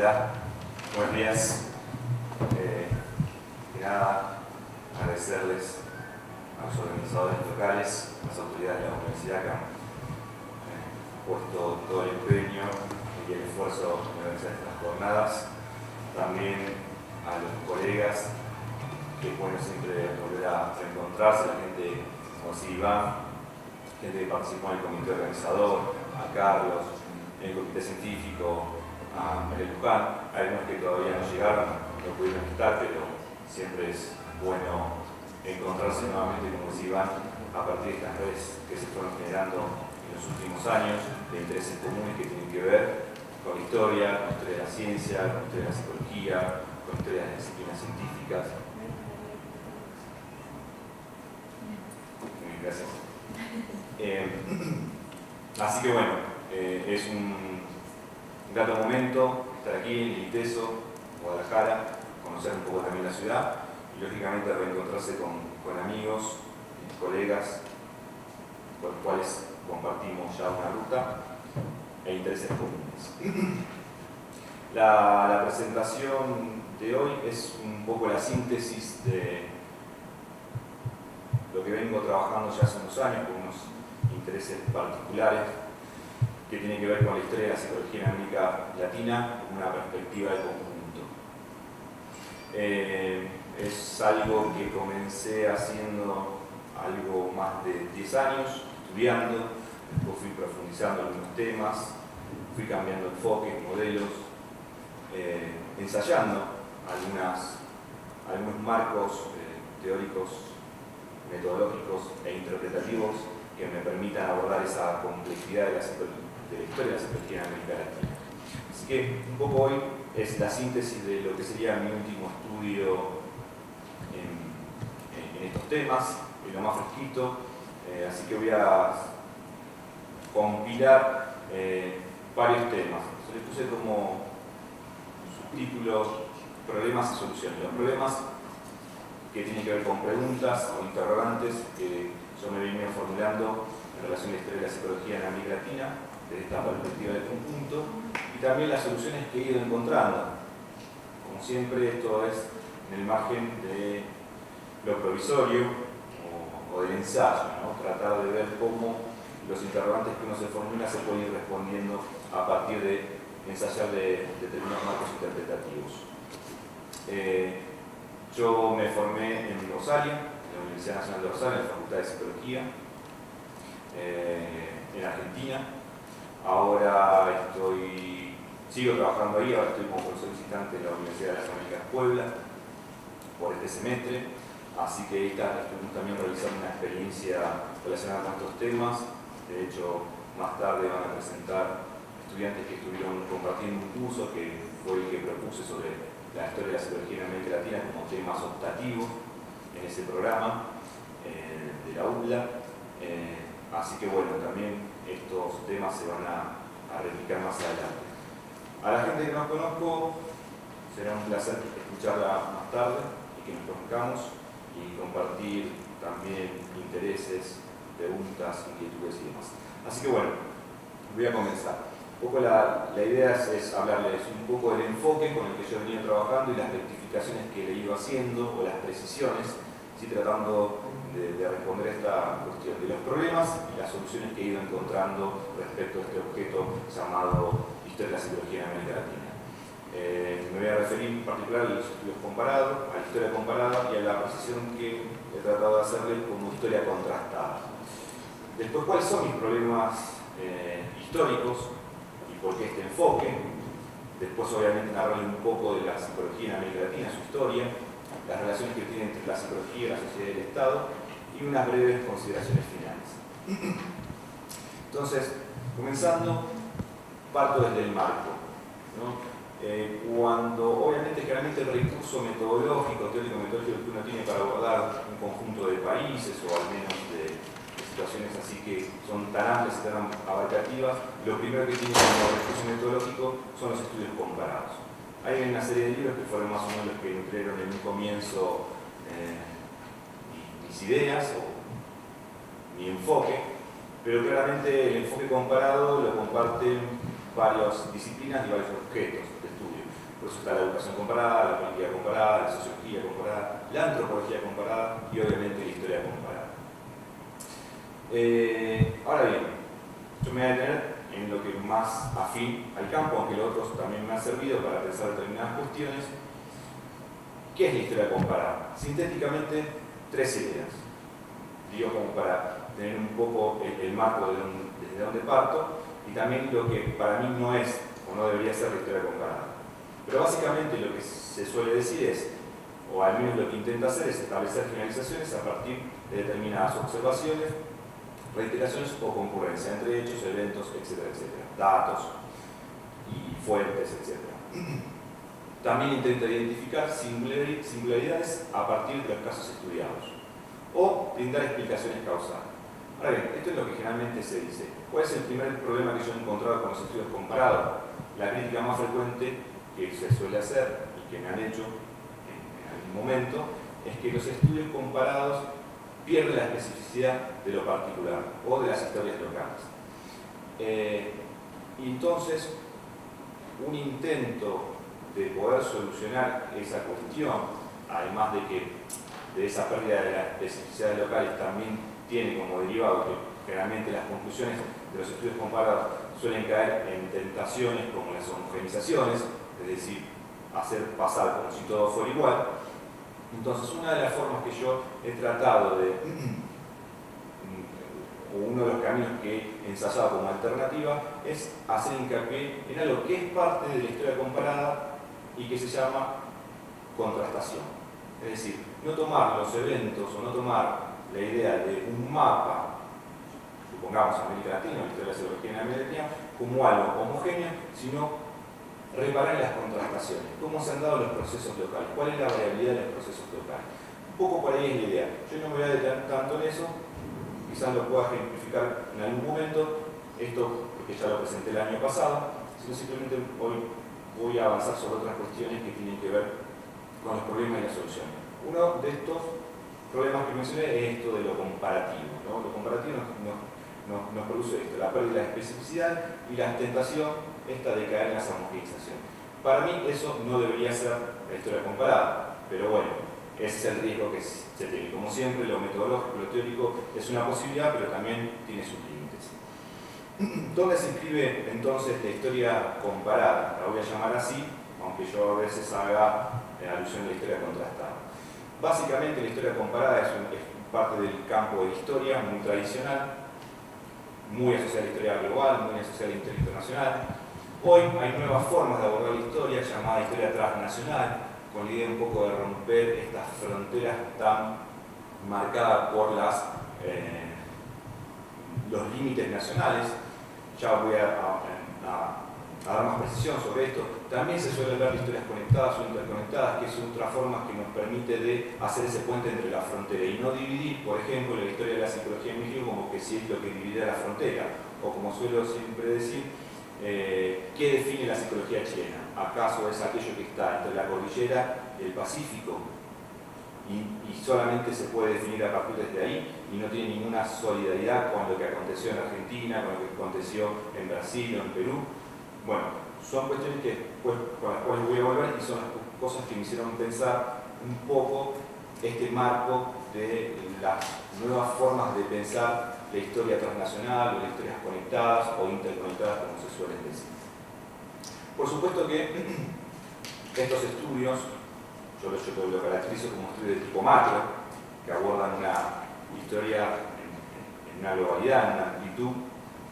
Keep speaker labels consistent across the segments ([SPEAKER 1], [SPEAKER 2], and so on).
[SPEAKER 1] Hola, buenos días. Nada, agradecerles a los organizadores locales, a las autoridades de la universidad que han puesto todo el empeño y el esfuerzo en organizar estas jornadas. También a los colegas, que es bueno siempre volver a reencontrarse, la gente como si Iván, gente que participó en el comité organizador, a Carlos, en el comité científico, a María Luján, hay algunos que todavía no llegaron, no pudieron estar, pero siempre es bueno encontrarse nuevamente, como decía Iván, a partir de estas redes que se fueron generando en los últimos años, de intereses comunes que tienen que ver con la historia de la ciencia, con la historia de la psicología, con la historia de las disciplinas científicas. Gracias. Así que bueno, es un grato momento estar aquí en el ITESO, Guadalajara, conocer un poco también la ciudad y lógicamente reencontrarse con amigos, colegas con los cuales compartimos ya una ruta e intereses comunes. La presentación de hoy es un poco la síntesis de lo que vengo trabajando ya hace unos años con unos intereses particulares que tienen que ver con la historia de la psicología en América Latina con una perspectiva de conjunto. Es algo que comencé haciendo algo más de 10 años, estudiando, después fui profundizando en algunos temas, fui cambiando enfoques, modelos, ensayando algunos marcos teóricos, metodológicos e interpretativos que me permitan abordar esa complejidad de la historia de la psicología en América Latina. Así que un poco hoy es la síntesis de lo que sería mi último estudio en estos temas, lo más fresquito, así que voy a compilar varios temas. Se les puse como subtítulo problemas y soluciones. Los problemas que tienen que ver con preguntas o interrogantes que yo me venía formulando en relación a la historia de la psicología en América Latina, desde esta perspectiva del conjunto, y también las soluciones que he ido encontrando. Como siempre, esto es en el margen de lo provisorio o del ensayo, ¿no? Tratar de ver cómo los interrogantes que uno se formula se pueden ir respondiendo a partir de ensayar de determinados marcos interpretativos. Yo me formé en Rosario, en la Universidad Nacional de Rosario, en la Facultad de Psicología, en Argentina. Ahora sigo trabajando ahí, ahora estoy como profesor visitante de la Universidad de las Américas Puebla por este semestre, así que estuvimos también realizando una experiencia relacionada con estos temas. De hecho, más tarde van a presentar estudiantes que estuvieron compartiendo un curso que fue el que propuse sobre la historia de la psicología en América Latina como temas optativos en ese programa de la ULA. Así que bueno, también estos temas se van a replicar más adelante. A la gente que no conozco, será un placer escucharla más tarde y que nos conozcamos y compartir también intereses, preguntas, inquietudes y demás. Así que bueno, voy a comenzar. Un poco la idea es hablarles un poco del enfoque con el que yo venía trabajando y las rectificaciones que le he ido haciendo o las precisiones, ¿sí? Tratando de responder a esta cuestión de los problemas y las soluciones que he ido encontrando respecto a este objeto llamado Historia de la Psicología en América Latina. Me voy a referir en particular a los estudios comparados, a la historia comparada y a la precisión que he tratado de hacerle como historia contrastada. Después, ¿cuáles son mis problemas históricos y por qué este enfoque? Después, obviamente, narrarle un poco de la psicología en América Latina, su historia, las relaciones que tiene entre la psicología, la sociedad y el Estado, y unas breves consideraciones finales. Entonces, comenzando, parto desde el marco, ¿no? Cuando, obviamente, generalmente el recurso metodológico, teórico-metodológico que uno tiene para abordar un conjunto de países o al menos de situaciones así que son tan amplias y tan abarcativas, lo primero que tiene como recurso metodológico son los estudios comparados. Hay una serie de libros que fueron más o menos los que nutrieron en un comienzo mis ideas o mi enfoque, pero claramente el enfoque comparado lo comparten varias disciplinas y varios objetos de estudio. Por eso está la educación comparada, la política comparada, la sociología comparada, la antropología comparada y obviamente la historia comparada. Ahora bien, yo me voy a detener en lo que más afín al campo, aunque los otros también me han servido para pensar determinadas cuestiones. ¿Qué es la historia comparada? Sintéticamente, 3 ideas. Digo, como para tener un poco el marco desde donde parto, y también lo que para mí no es o no debería ser la historia comparada. Pero básicamente lo que se suele decir es, o al menos lo que intenta hacer, es establecer generalizaciones a partir de determinadas observaciones, reiteraciones o concurrencia entre hechos, eventos, etcétera, etcétera, datos y fuentes, etcétera. También intenta identificar singularidades a partir de los casos estudiados o brindar explicaciones causales. Ahora bien, esto es lo que generalmente se dice. ¿Cuál es el primer problema que yo he encontrado con los estudios comparados? La crítica más frecuente que se suele hacer y que me han hecho en algún momento es que los estudios comparados pierden la especificidad de lo particular o de las historias locales. Y entonces, un intento de poder solucionar esa cuestión, además de esa pérdida de las especificidades locales, también tiene como derivado que generalmente las conclusiones de los estudios comparados suelen caer en tentaciones como las homogenizaciones, es decir, hacer pasar como si todo fuera igual. Entonces, una de las formas que yo he tratado o uno de los caminos que he ensayado como alternativa, es hacer hincapié en algo que es parte de la historia comparada y que se llama contrastación. Es decir, no tomar los eventos o no tomar la idea de un mapa, supongamos América Latina, la historia de la sociología en América Latina, como algo homogéneo, sino reparar en las contrastaciones, cómo se han dado los procesos locales, cuál es la variabilidad de los procesos locales. Un poco por ahí es la idea. Yo no me voy a detener tanto en eso, quizás lo pueda ejemplificar en algún momento, esto porque ya lo presenté el año pasado, sino simplemente hoy voy a avanzar sobre otras cuestiones que tienen que ver con los problemas y las soluciones. Uno de estos problemas que mencioné es esto de lo comparativo, ¿no? Lo comparativo nos produce esto, la pérdida de especificidad y la tentación esta de caer en esa homogenización. Para mí eso no debería ser la historia comparada, pero bueno, ese es el riesgo que se tiene. Como siempre, lo metodológico, lo teórico es una posibilidad, pero también tiene sus límites. ¿Dónde se inscribe entonces la historia comparada? La voy a llamar así, aunque yo a veces haga alusión a la historia contrastada. Básicamente la historia comparada es parte del campo de la historia, muy tradicional, muy asociada a la historia global, muy asociada a la historia internacional. Hoy hay nuevas formas de abordar la historia, llamada historia transnacional, con la idea un poco de romper estas fronteras tan marcadas por los límites nacionales. Ya voy a dar más precisión sobre esto. También se suele ver historias conectadas o interconectadas, que es otra forma que nos permite de hacer ese puente entre la frontera y no dividir, por ejemplo, la historia de la psicología en México como que si es lo que divide la frontera, o como suelo siempre decir, ¿qué define la psicología chilena? ¿Acaso es aquello que está entre la cordillera y el Pacífico? Y solamente se puede definir a partir de ahí y no tiene ninguna solidaridad con lo que aconteció en Argentina, con lo que aconteció en Brasil o en Perú. Bueno, son cuestiones con las cuales voy a volver y son las cosas que me hicieron pensar un poco este marco de las nuevas formas de pensar la historia transnacional o las historias conectadas o interconectadas, como se suele decir. Por supuesto que estos estudios, yo lo caracterizo como estudios de tipo macro, que abordan una historia en una globalidad, en una amplitud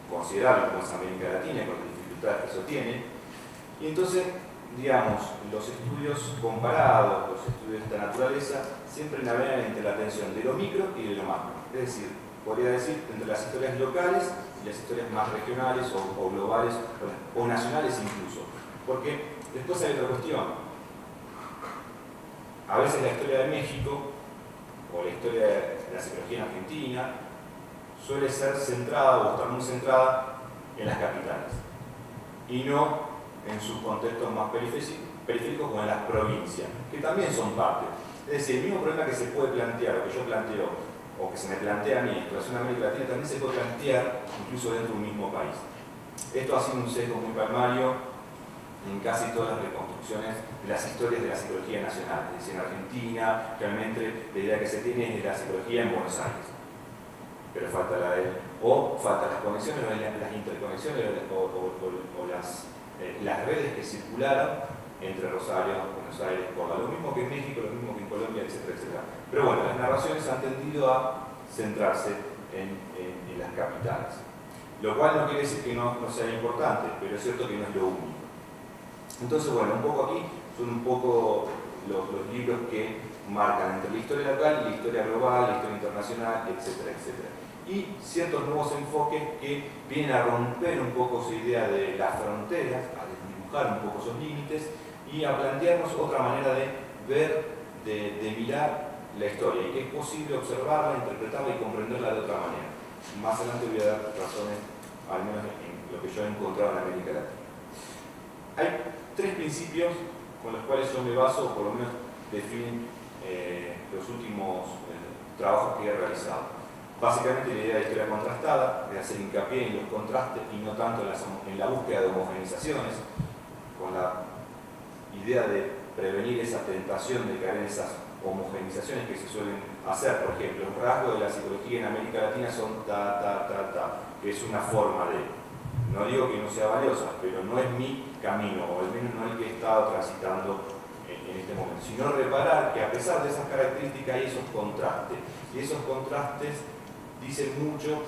[SPEAKER 1] considerable como es América Latina, con las dificultades que eso tiene. Y entonces, digamos, los estudios comparados, los estudios de esta naturaleza, siempre navegan entre la tensión de lo micro y de lo macro. Es decir, podría decir, entre las historias locales y las historias más regionales o globales o nacionales incluso. Porque después hay otra cuestión. A veces la historia de México o la historia de la psicología en Argentina suele ser centrada o estar muy centrada en las capitales y no en sus contextos más periféricos como en las provincias, que también son parte. Es decir, el mismo problema que se puede plantear, o que yo planteo, o que se me plantea a mí en relación a América Latina, también se puede plantear incluso dentro de un mismo país. Esto ha sido un sesgo muy palmario en casi todas las reconstrucciones de las historias de la psicología nacional. Es decir, en Argentina, realmente la idea que se tiene es de la psicología en Buenos Aires, pero falta la de, o faltan las conexiones, o las interconexiones, o las redes que circularon entre Rosario, Buenos Aires, Córdoba. Lo mismo que en México, lo mismo que en Colombia, etcétera, etcétera. Pero bueno, las narraciones han tendido a centrarse en las capitales. Lo cual no quiere decir que no sea importante, pero es cierto que no es lo único. Entonces, bueno, un poco aquí son un poco los libros que marcan entre la historia local, la historia global, la historia internacional, etcétera, etcétera. Y ciertos nuevos enfoques que vienen a romper un poco esa idea de las fronteras, a desdibujar un poco esos límites y a plantearnos otra manera de ver, de mirar la historia y que es posible observarla, interpretarla y comprenderla de otra manera. Más adelante voy a dar razones, al menos en lo que yo he encontrado en América Latina. Hay tres principios con los cuales yo me baso, o por lo menos definen los últimos trabajos que he realizado. Básicamente la idea de historia contrastada, de hacer hincapié en los contrastes y no tanto en la búsqueda de homogenizaciones, con la idea de prevenir esa tentación de caer en esas homogenizaciones que se suelen hacer. Por ejemplo, un rasgo de la psicología en América Latina son que es una forma de, no digo que no sea valiosa, pero no es mi camino, o al menos no el que he estado transitando en este momento, sino reparar que a pesar de esas características hay esos contrastes, y esos contrastes dicen mucho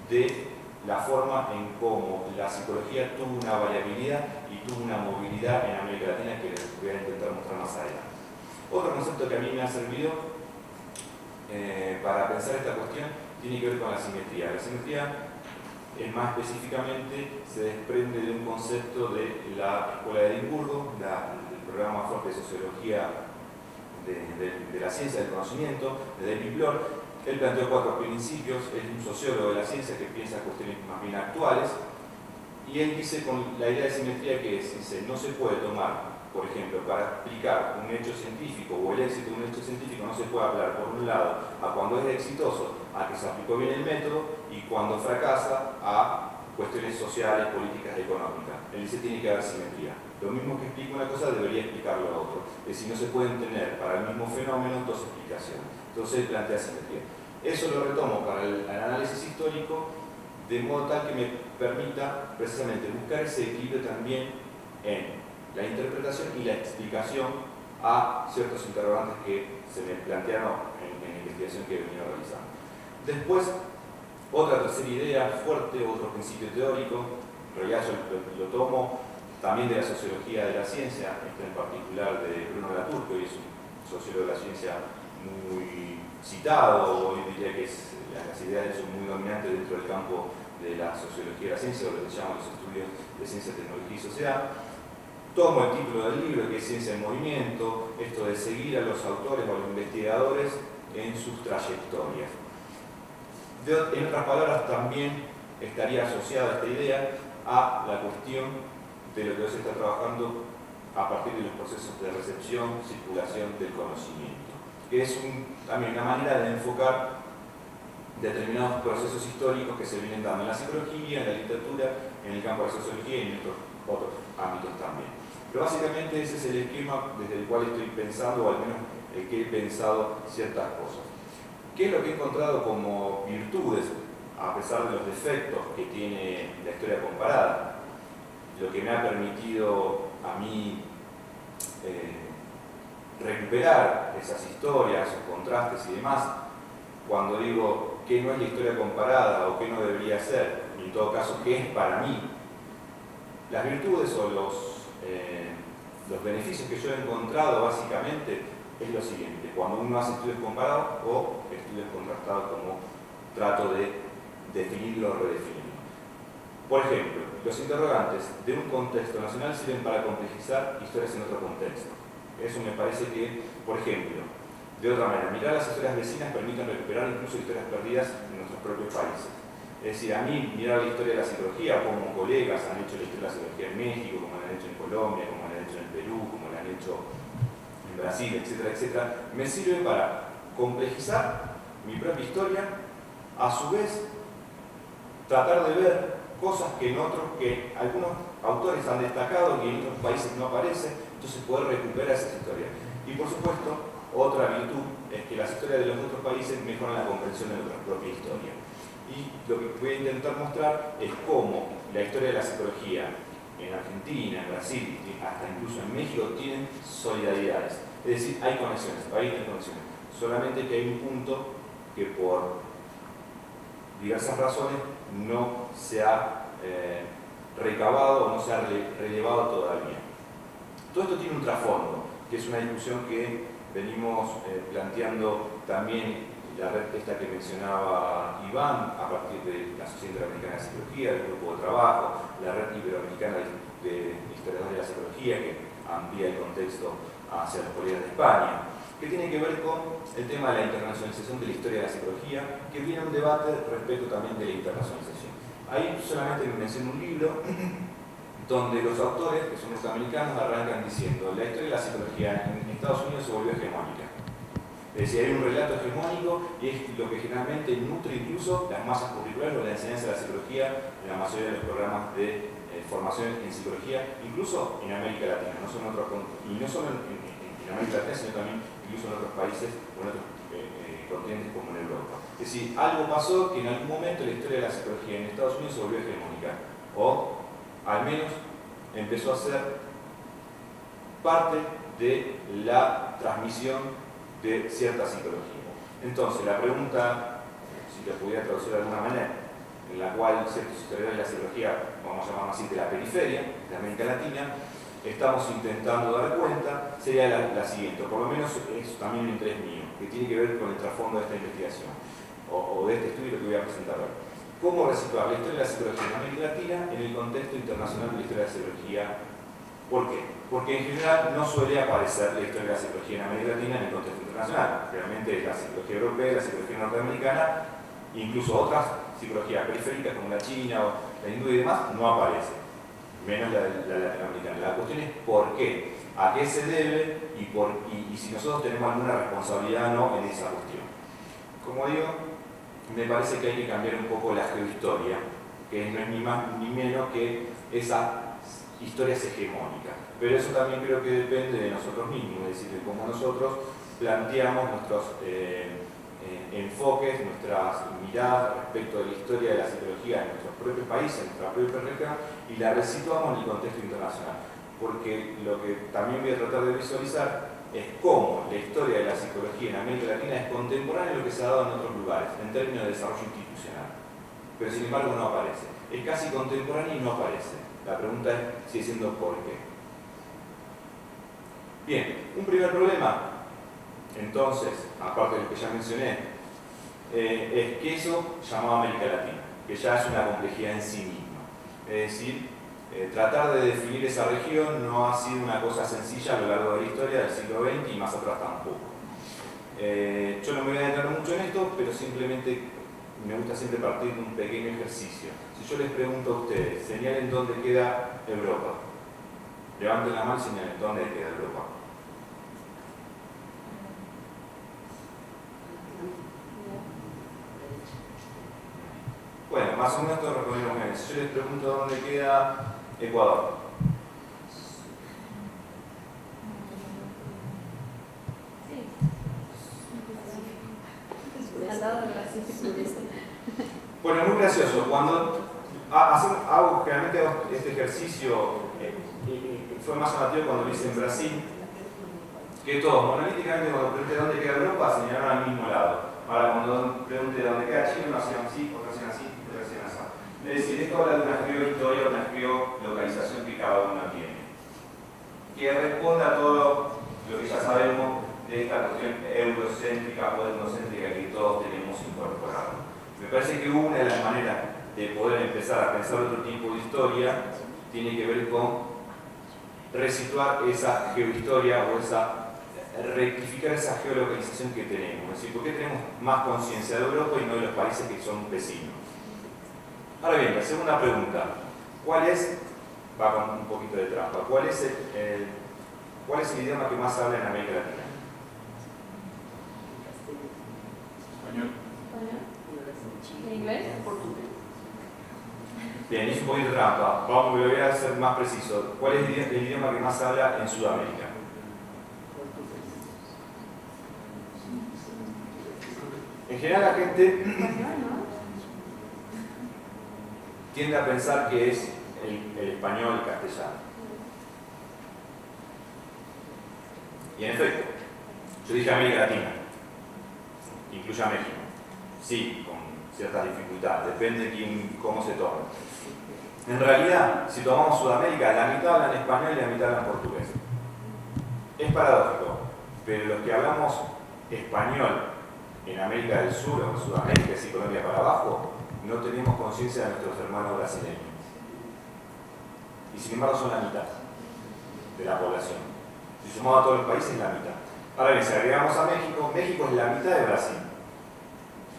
[SPEAKER 1] de la forma en cómo la psicología tuvo una variabilidad y tuvo una movilidad en América Latina que les voy a intentar mostrar más adelante. Otro concepto que a mí me ha servido para pensar esta cuestión tiene que ver con la simetría. La simetría, más específicamente, se desprende de un concepto de la Escuela de Edimburgo, el programa más fuerte de sociología de la ciencia del conocimiento, de David Bloor. Él planteó 4 principios, es un sociólogo de la ciencia que piensa cuestiones más bien actuales, y él dice con la idea de simetría que es, dice, no se puede tomar, por ejemplo, para explicar un hecho científico o el éxito de un hecho científico, no se puede hablar por un lado a cuando es exitoso, a que se aplicó bien el método, y cuando fracasa a cuestiones sociales, políticas, económicas. Él dice tiene que haber simetría. Lo mismo que explica una cosa debería explicarlo a otro. Es decir, no se pueden tener para el mismo fenómeno 2 explicaciones. Entonces él plantea simetría. Eso lo retomo para el análisis histórico de modo tal que me permita precisamente buscar ese equilibrio también en la interpretación y la explicación a ciertos interrogantes que se me plantearon en la investigación que he venido realizando. Después, otra tercera idea fuerte, otro principio teórico, en realidad yo lo tomo también de la sociología de la ciencia, en particular de Bruno Latour, que hoy es un sociólogo de la ciencia muy citado, hoy diría que las ideas de él son muy dominantes dentro del campo de la sociología de la ciencia, o lo que se llaman los estudios de ciencia, tecnología y sociedad. Tomo el título del libro, que es Ciencia en Movimiento, esto de seguir a los autores o a los investigadores en sus trayectorias. En otras palabras, también estaría asociada esta idea a la cuestión de lo que hoy se está trabajando a partir de los procesos de recepción, circulación del conocimiento, que es también una manera de enfocar determinados procesos históricos que se vienen dando en la psicología, en la literatura, en el campo de la sociología y en otros ámbitos también. Pero básicamente ese es el esquema desde el cual estoy pensando, o al menos el que he pensado ciertas cosas. ¿Qué es lo que he encontrado como virtudes, a pesar de los defectos que tiene la historia comparada? Lo que me ha permitido a mí recuperar esas historias, esos contrastes y demás, cuando digo qué no es la historia comparada o qué no debería ser, y en todo caso qué es para mí, las virtudes o los beneficios que yo he encontrado básicamente es lo siguiente: cuando uno hace estudios comparados o estudios contrastados, como trato de definirlo o redefinirlo. Por ejemplo, los interrogantes de un contexto nacional sirven para complejizar historias en otro contexto. Eso me parece que, por ejemplo, de otra manera, mirar las historias vecinas permiten recuperar incluso historias perdidas en nuestros propios países. Es decir, a mí mirar la historia de la psicología, como colegas han hecho la historia de la psicología en México, como la han hecho en Colombia, como la han hecho en Perú, como la han hecho en Brasil, etcétera, etcétera, me sirve para complejizar mi propia historia, a su vez tratar de ver cosas que en otros, que algunos autores han destacado y en otros países no aparece, entonces poder recuperar esas historias. Y por supuesto, otra virtud es que las historias de los otros países mejoran la comprensión de nuestra propia historia. Y lo que voy a intentar mostrar es cómo la historia de la psicología en Argentina, en Brasil, hasta incluso en México, tienen solidaridades. Es decir, hay conexiones, países de conexiones. Solamente que hay un punto que por diversas razones no se ha recabado o no se ha relevado todavía. Todo esto tiene un trasfondo, que es una discusión que venimos planteando también la red esta que mencionaba Iván, a partir de la Sociedad Interamericana de Psicología, el grupo de trabajo, la red iberoamericana de historiadores de la psicología, que amplía el contexto hacia los colegas de España, que tiene que ver con el tema de la internacionalización de la historia de la psicología, que viene un debate respecto también de la internacionalización. Ahí solamente menciono un libro donde los autores, que son norteamericanos, arrancan diciendo la historia de la psicología en Estados Unidos se volvió hegemónica. Es decir, hay un relato hegemónico y es lo que generalmente nutre incluso las masas curriculares o la enseñanza de la psicología en la mayoría de los programas de formación en psicología, incluso en América Latina, no solo en América Latina, sino también incluso en otros países o en otros continentes como en Europa. Es decir, algo pasó que en algún momento la historia de la psicología en Estados Unidos se volvió hegemónica, o al menos empezó a ser parte de la transmisión de cierta psicología. Entonces, la pregunta, si la pudiera traducir de alguna manera, en la cual ciertos historiadores de la psicología, vamos a llamarlo así, de la periferia, de América Latina, estamos intentando dar cuenta, sería la siguiente, o por lo menos es también un interés mío, que tiene que ver con el trasfondo de esta investigación, o de este estudio que voy a presentar hoy. ¿Cómo resituar la historia de la psicología en América Latina en el contexto internacional de la historia de la psicología? ¿Por qué? Porque en general no suele aparecer la historia de la psicología en América Latina en el contexto internacional. Realmente la psicología europea, la psicología norteamericana, incluso otras psicologías periféricas como la china o la hindú y demás, no aparece, menos la latinoamericana. La cuestión es por qué, a qué se debe y si nosotros tenemos alguna responsabilidad o no en esa cuestión. Como digo, me parece que hay que cambiar un poco la geohistoria, que no es ni más ni menos que esa historias hegemónicas, pero eso también creo que depende de nosotros mismos, es decir, de cómo nosotros planteamos nuestros enfoques, nuestras miradas respecto de la historia de la psicología en nuestros propios países, en nuestra propia región, y la resituamos en el contexto internacional, porque lo que también voy a tratar de visualizar es cómo la historia de la psicología en América Latina es contemporánea a lo que se ha dado en otros lugares, en términos de desarrollo institucional, pero sin embargo no aparece, es casi contemporánea y no aparece. La pregunta es, sigue siendo ¿por qué? Bien, un primer problema, entonces, aparte de lo que ya mencioné, es que eso llamado América Latina, que ya es una complejidad en sí misma. Es decir, tratar de definir esa región no ha sido una cosa sencilla a lo largo de la historia del siglo XX y más atrás tampoco. Yo no me voy a detener mucho en esto, pero simplemente me gusta siempre partir de un pequeño ejercicio. Si yo les pregunto a ustedes, señalen dónde queda Europa. Levanten la mano y señalen dónde queda Europa. Bueno, más o menos todos respondemos bien. Si yo les pregunto dónde queda Ecuador.
[SPEAKER 2] Al lado de Brasil.
[SPEAKER 1] Bueno, es muy gracioso. Cuando hago generalmente este ejercicio, fue más llamativo cuando lo hice en Brasil, que todos, monolíticamente, cuando pregunté dónde queda Europa, señalaron al mismo lado. Ahora, cuando pregunté dónde queda Chile, uno hacía así, otro hacía así, otro hacía así. Es decir, esto habla de una geohistoria, una geolocalización que cada uno tiene, que responde a todo lo que ya sabemos de esta cuestión eurocéntrica o etnocéntrica que todos tenemos incorporado. Me parece que una de las maneras de poder empezar a pensar otro tipo de historia tiene que ver con resituar esa geohistoria o rectificar esa geolocalización que tenemos. Es decir, ¿por qué tenemos más conciencia de Europa y no de los países que son vecinos? Ahora bien, la segunda pregunta, ¿cuál es, va con un poquito de trampa, cuál es el idioma que más se habla en América Latina?
[SPEAKER 2] ¿En inglés?
[SPEAKER 1] Bien, es un poquito trampa. Vamos, lo voy a hacer más preciso. ¿Cuál es el idioma que más se habla en Sudamérica? En general la gente tiende a pensar que es el español, el castellano. Y en efecto, yo dije América Latina, incluye a México. Sí, con ciertas dificultades, depende de cómo se tome. En realidad, si tomamos Sudamérica, la mitad hablan español y la mitad hablan portugués. Es paradójico, pero los que hablamos español en América del Sur o en Sudamérica, es Colombia para abajo, no tenemos conciencia de nuestros hermanos brasileños. Y sin embargo son la mitad de la población. Si sumamos a todos los países, la mitad. Ahora bien, si agregamos a México, México es la mitad de Brasil.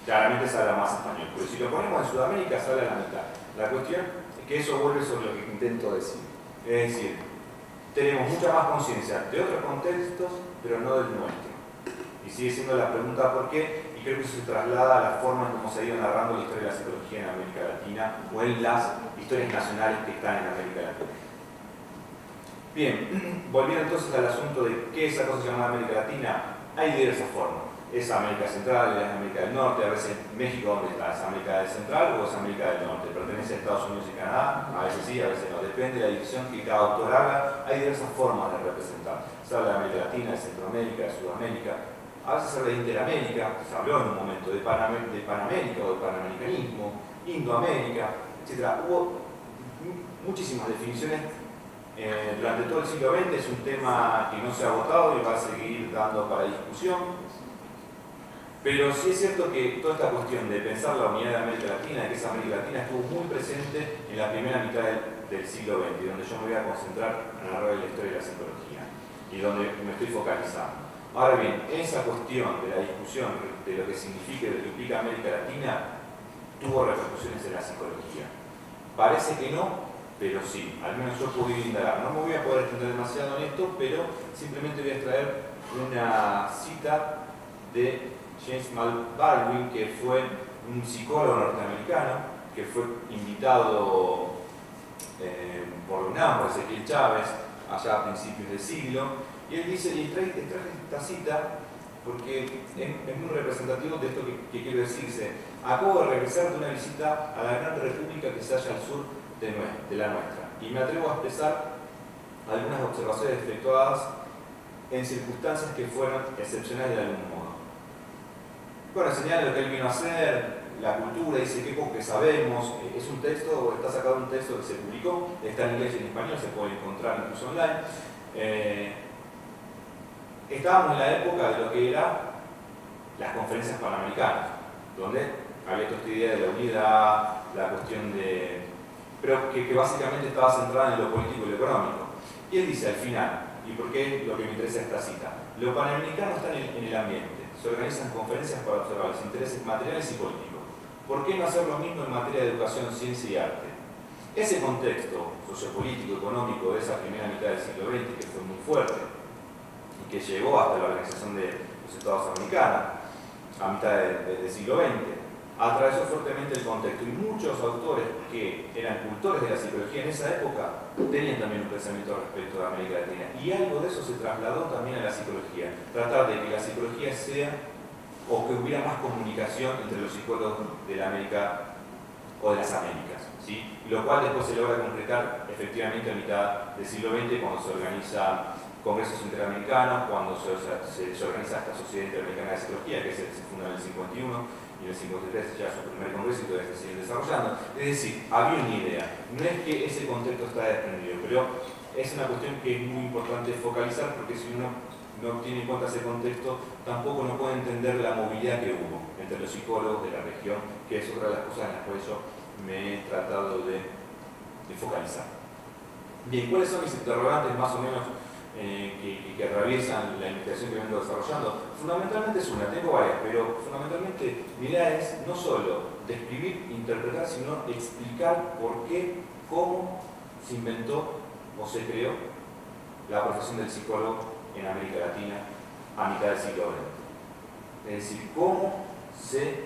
[SPEAKER 1] Claramente se habla más español, pero si lo ponemos en Sudamérica, se habla la mitad. La cuestión es que eso vuelve sobre lo que intento decir. Es decir, tenemos mucha más conciencia de otros contextos, pero no del nuestro. Y sigue siendo la pregunta ¿por qué? Y creo que eso se traslada a la forma en cómo se ha ido narrando la historia de la psicología en América Latina o en las historias nacionales que están en América Latina. Bien, volviendo entonces al asunto de qué esa cosa se llama América Latina, hay diversas formas. Es América Central, es América del Norte, a veces México, ¿dónde está? ¿Es América del Central o es América del Norte? ¿Pertenece a Estados Unidos y Canadá? A veces sí, a veces no. Depende de la división que cada autor haga. Hay diversas formas de representar. Se habla de América Latina, de Centroamérica, de Sudamérica. A veces se habla de Interamérica, se habló en un momento de Panamérica o de Panamericanismo, Indoamérica, etc. Hubo muchísimas definiciones durante todo el siglo XX. Es un tema que no se ha agotado y va a seguir dando para discusión. Pero sí es cierto que toda esta cuestión de pensar la unidad de América Latina, de que esa América Latina estuvo muy presente en la primera mitad del siglo XX, donde yo me voy a concentrar en la de la historia de la psicología y donde me estoy focalizando. Ahora bien, esa cuestión de la discusión de lo que significa y lo que implica América Latina tuvo repercusiones en la psicología. Parece que no, pero sí, al menos yo puedo indagar. No me voy a poder extender demasiado en esto, pero simplemente voy a extraer una cita de James Baldwin, que fue un psicólogo norteamericano, que fue invitado por UNAM, por Ezequiel Chávez, allá a principios del siglo, y él dice, y traje esta cita porque es muy representativo de esto que quiero decirse. Acabo de regresar de una visita a la gran república que se halla al sur de la nuestra, y me atrevo a expresar algunas observaciones efectuadas en circunstancias que fueron excepcionales de algún modo. Bueno, señala lo que él vino a hacer, la cultura, dice qué poco que sabemos. Es un texto, está sacado un texto que se publicó, está en inglés y en español, se puede encontrar incluso online. Estábamos en la época de lo que eran las conferencias panamericanas, donde había toda esta idea de la unidad, la cuestión de... pero que básicamente estaba centrada en lo político y lo económico. Y él dice al final, y por qué es lo que me interesa esta cita, lo panamericano está en el ambiente. Se organizan conferencias para observar los intereses materiales y políticos. ¿Por qué no hacer lo mismo en materia de educación, ciencia y arte? Ese contexto sociopolítico, económico de esa primera mitad del siglo XX, que fue muy fuerte y que llegó hasta la organización de los Estados Americanos a mitad del siglo XX, atravesó fuertemente el contexto, y muchos autores que eran cultores de la psicología en esa época tenían también un pensamiento respecto de América Latina, y algo de eso se trasladó también a la psicología, tratar de que la psicología sea, o que hubiera más comunicación entre los psicólogos de la América o de las Américas, ¿sí? Lo cual después se logra concretar efectivamente a mitad del siglo XX, cuando se organizan congresos interamericanos, cuando se organiza esta Sociedad Interamericana de Psicología, que se funda en el 51, y en el 53 ya su primer congreso y todavía se sigue desarrollando. Es decir, había una idea. No es que ese contexto está desprendido, pero es una cuestión que es muy importante focalizar, porque si uno no tiene en cuenta ese contexto, tampoco no puede entender la movilidad que hubo entre los psicólogos de la región, que es otra de las cosas en las cuales yo me he tratado de focalizar. Bien, ¿cuáles son mis interrogantes más o menos que atraviesan la investigación que vengo desarrollando? Fundamentalmente es una, tengo varias, pero fundamentalmente mi idea es no solo describir, interpretar, sino explicar por qué, cómo se inventó o se creó la profesión del psicólogo en América Latina a mitad del siglo XX. Es decir, cómo se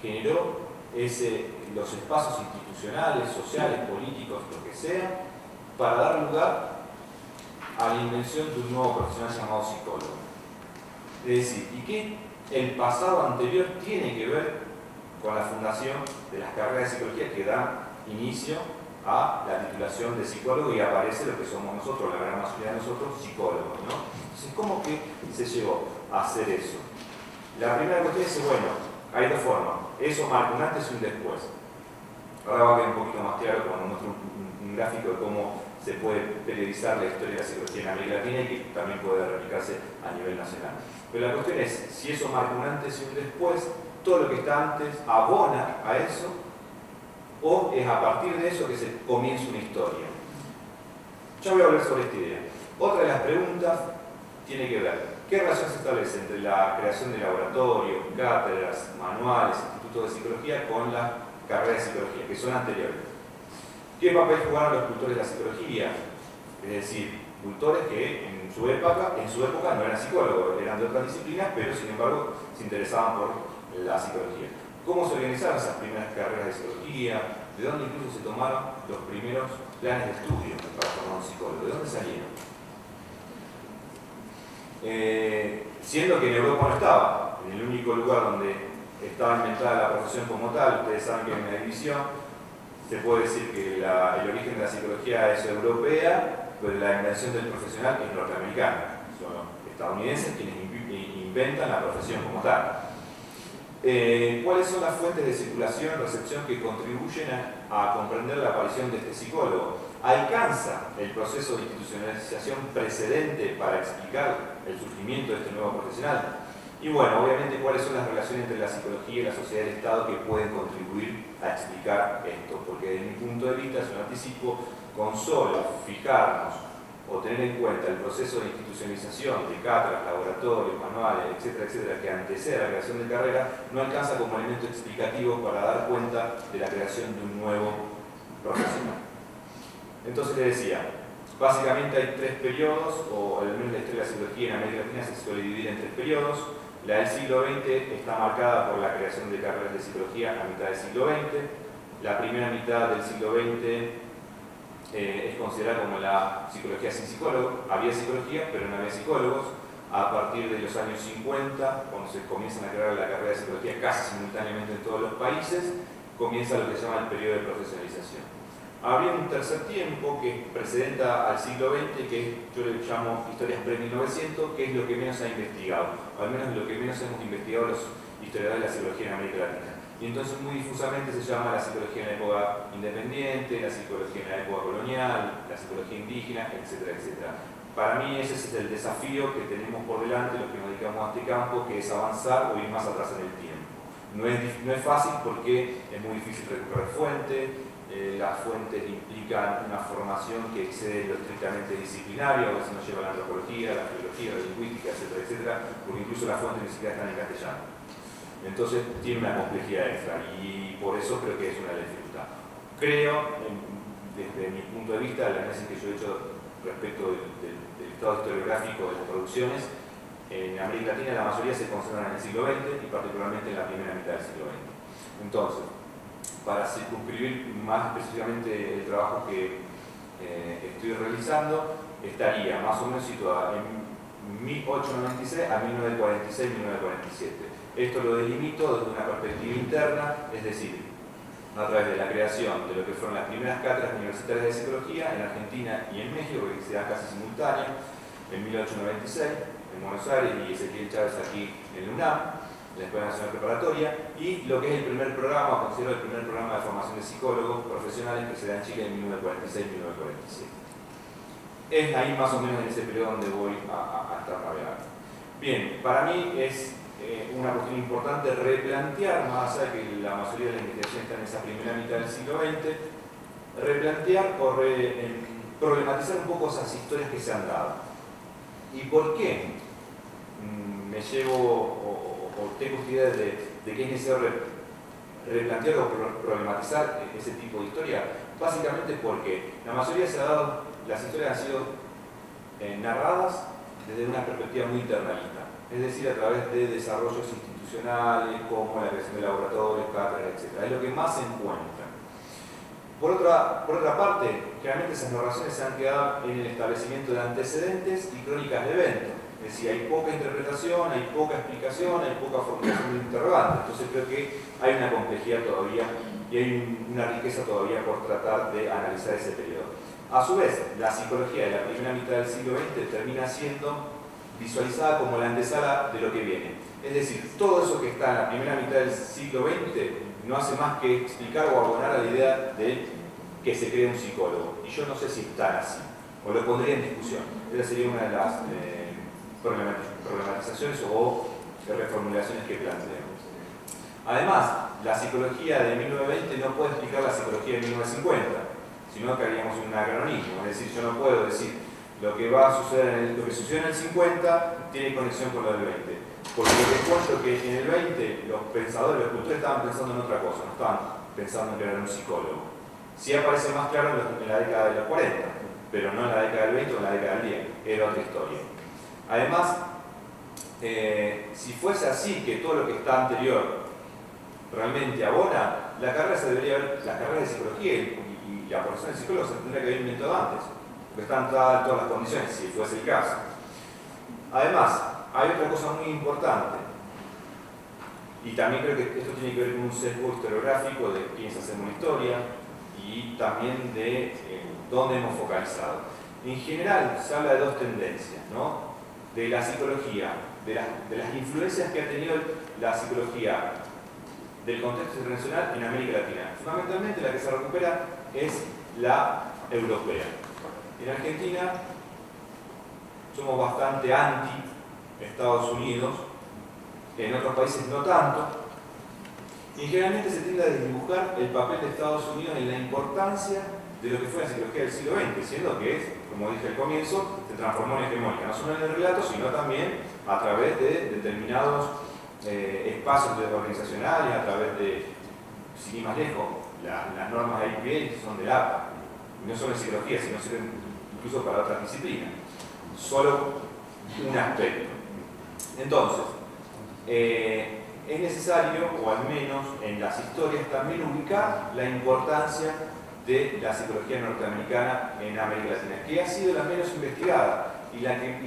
[SPEAKER 1] generó los espacios institucionales, sociales, políticos, lo que sea, para dar lugar a la invención de un nuevo profesional llamado psicólogo. Es decir, y que el pasado anterior tiene que ver con la fundación de las carreras de psicología que dan inicio a la titulación de psicólogo y aparece lo que somos nosotros, la gran mayoría de nosotros, psicólogos, ¿no? Entonces, ¿cómo que se llegó a hacer eso? La primera cuestión es, bueno, hay dos formas. Eso marca un antes y un después. Ahora va a quedar un poquito más claro cuando muestro un gráfico de cómo se puede periodizar la historia de la psicología en América Latina y que también puede replicarse a nivel nacional. Pero la cuestión es, si eso marca un antes y un después, todo lo que está antes abona a eso, o es a partir de eso que se comienza una historia. Ya voy a hablar sobre esta idea. Otra de las preguntas tiene que ver, ¿qué relación se establece entre la creación de laboratorios, cátedras, manuales, institutos de psicología con la carrera de psicología, que son anteriores? ¿Qué papel jugaron los cultores de la psicología? Es decir, cultores que en su época no eran psicólogos, eran de otras disciplinas, pero sin embargo se interesaban por la psicología. ¿Cómo se organizaron esas primeras carreras de psicología? ¿De dónde incluso se tomaron los primeros planes de estudio para formar un psicólogo? ¿De dónde salieron? Siendo que en Europa no estaba, en el único lugar donde estaba inventada la profesión como tal, ustedes saben que en la división se puede decir que el origen de la psicología es europea, pero la invención del profesional es norteamericana. Son los estadounidenses quienes inventan la profesión como tal. ¿Cuáles son las fuentes de circulación y recepción que contribuyen a comprender la aparición de este psicólogo? ¿Alcanza el proceso de institucionalización precedente para explicar el surgimiento de este nuevo profesional? Y bueno, obviamente, ¿cuáles son las relaciones entre la psicología y la sociedad del Estado que pueden contribuir a explicar esto? Porque desde mi punto de vista, es un anticipo, con solo fijarnos o tener en cuenta el proceso de institucionalización de cátedras, laboratorios, manuales, etcétera, etcétera, que antecede a la creación de carrera, no alcanza como elemento explicativo para dar cuenta de la creación de un nuevo profesional. Entonces les decía, básicamente hay tres periodos, o al menos la historia de la psicología en América Latina se suele dividir en tres periodos. La del siglo XX está marcada por la creación de carreras de psicología a mitad del siglo XX. La primera mitad del siglo XX es considerada como la psicología sin psicólogo. Había psicología, pero no había psicólogos. A partir de los años 50, cuando se comienzan a crear la carrera de psicología casi simultáneamente en todos los países, comienza lo que se llama el periodo de profesionalización. Habría un tercer tiempo que precedenta al siglo XX, que yo le llamo historias pre-1900, que es lo que menos se ha investigado, o al menos lo que menos hemos investigado los historiadores de la psicología en América Latina. Y entonces muy difusamente se llama la psicología en la época independiente, la psicología en la época colonial, la psicología indígena, etcétera, etcétera. Para mí ese es el desafío que tenemos por delante los que nos dedicamos a este campo, que es avanzar o ir más atrás en el tiempo. No es fácil porque es muy difícil recuperar fuentes, las fuentes implican una formación que excede lo estrictamente disciplinario, a veces nos lleva a la antropología, la filología, la lingüística, etcétera, etcétera, porque incluso las fuentes ni siquiera están en castellano. Entonces tiene una complejidad extra y por eso creo que es una dificultad. Creo, desde mi punto de vista, el análisis que yo he hecho respecto del estado historiográfico de las producciones, en América Latina la mayoría se concentran en el siglo XX y particularmente en la primera mitad del siglo XX. Entonces, para circunscribir más específicamente el trabajo que estoy realizando, estaría más o menos situada en 1896 a 1946-1947. Esto lo delimito desde una perspectiva interna, es decir, a través de la creación de lo que fueron las primeras cátedras universitarias de psicología en Argentina y en México, que se dan casi simultáneos, en 1896 en Buenos Aires y Ezequiel Chávez aquí en la UNAM, la Escuela Nacional Preparatoria, y lo que es el primer programa, considero el primer programa de formación de psicólogos profesionales que se da en Chile en 1946-1947. Es ahí más o menos en ese periodo donde voy a estar navegando. Bien, para mí es una cuestión importante replantear, más allá de que la mayoría de la investigación está en esa primera mitad del siglo XX, replantear o problematizar un poco esas historias que se han dado. ¿Y por qué me llevo o tengo idea de que es necesario replantear o problematizar ese tipo de historia? Básicamente porque la mayoría se ha dado, las historias han sido narradas desde una perspectiva muy internalista, es decir, a través de desarrollos institucionales institucionales, como la creación de laboratorios, cátedras, etc. Es lo que más se encuentra. Por otra parte, generalmente esas narraciones se han quedado en el establecimiento de antecedentes y crónicas de eventos. Es decir, hay poca interpretación, hay poca explicación, hay poca formulación de interrogantes. Entonces creo que hay una complejidad todavía y hay una riqueza todavía por tratar de analizar ese periodo. A su vez, la psicología de la primera mitad del siglo XX termina siendo visualizada como la antesala de lo que viene. Es decir, todo eso que está en la primera mitad del siglo XX no hace más que explicar o abonar a la idea de que se cree un psicólogo. Y yo no sé si está así, o lo pondría en discusión. Esa sería una de las problematizaciones o reformulaciones que planteamos. Además, la psicología de 1920 no puede explicar la psicología de 1950, sino que haríamos un anacronismo. Es decir, yo no puedo decir lo que va a suceder lo que sucedió en el 50 tiene conexión con lo del 20. Porque les cuento que en el 20 los pensadores, los cultores estaban pensando en otra cosa, no estaban pensando en crear un psicólogo. Sí aparece más claro en la década de los 40, pero no en la década del 20 o en la década del 10, era otra historia. Además, si fuese así, que todo lo que está anterior realmente abona, la carrera de psicología y la profesión de psicólogo se tendría que haber inventado antes, porque están dadas todas las condiciones, si fuese el caso. Además, hay otra cosa muy importante, y también creo que esto tiene que ver con un sesgo historiográfico de quiénes hacemos historia y también de dónde hemos focalizado. En general se habla de dos tendencias, ¿no? De la psicología, de las influencias que ha tenido la psicología del contexto internacional en América Latina. Fundamentalmente la que se recupera es la europea. En Argentina somos bastante anti Estados Unidos, en otros países no tanto, y generalmente se tiende a desdibujar el papel de Estados Unidos en la importancia de lo que fue la psicología del siglo XX, siendo que, como dije al comienzo, se transformó en hegemónica, no solo en el relato, sino también a través de determinados espacios organizacionales, a través de, sin ir más lejos, las normas de IPA son del APA, y no solo en psicología, sino sirven incluso para otras disciplinas. Solo un aspecto. Entonces, es necesario, o al menos en las historias, también ubicar la importancia de la psicología norteamericana en América Latina, que ha sido la menos investigada y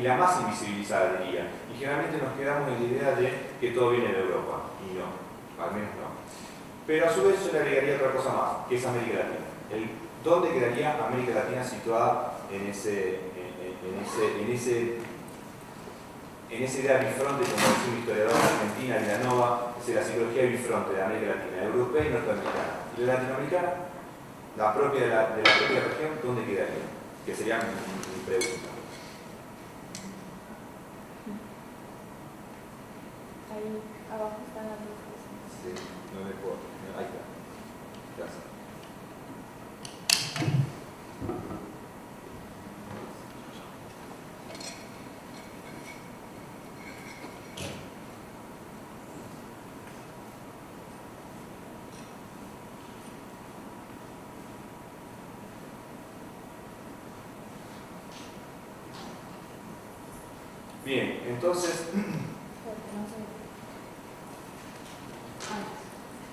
[SPEAKER 1] la más invisibilizada, diría. Y generalmente nos quedamos en la idea de que todo viene de Europa, y no, al menos no. Pero a su vez yo le agregaría otra cosa más, que es América Latina. ¿Dónde quedaría América Latina situada en esa idea bifronte, como decía un historiador argentina, Villanova, es la psicología bifronte de América Latina, europea y norteamericana? Y la latinoamericana, la propia de la propia región, ¿dónde quedaría? Que sería mi pregunta.
[SPEAKER 2] Ahí abajo están las dos cosas.
[SPEAKER 1] Sí, no me puedo. Ahí está. Gracias. Bien, entonces...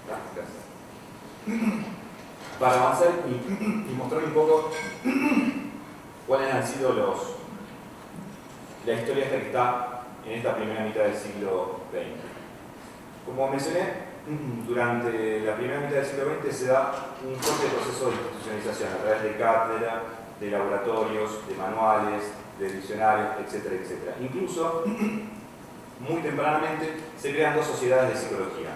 [SPEAKER 1] Gracias. Para avanzar y mostrar un poco cuáles han sido la historia esta que está en esta primera mitad del siglo XX. Como mencioné, durante la primera mitad del siglo XX se da un fuerte proceso de institucionalización a través de cátedra, de laboratorios, de manuales, de diccionarios, etcétera, etcétera. Incluso, muy tempranamente, se crean dos sociedades de psicología.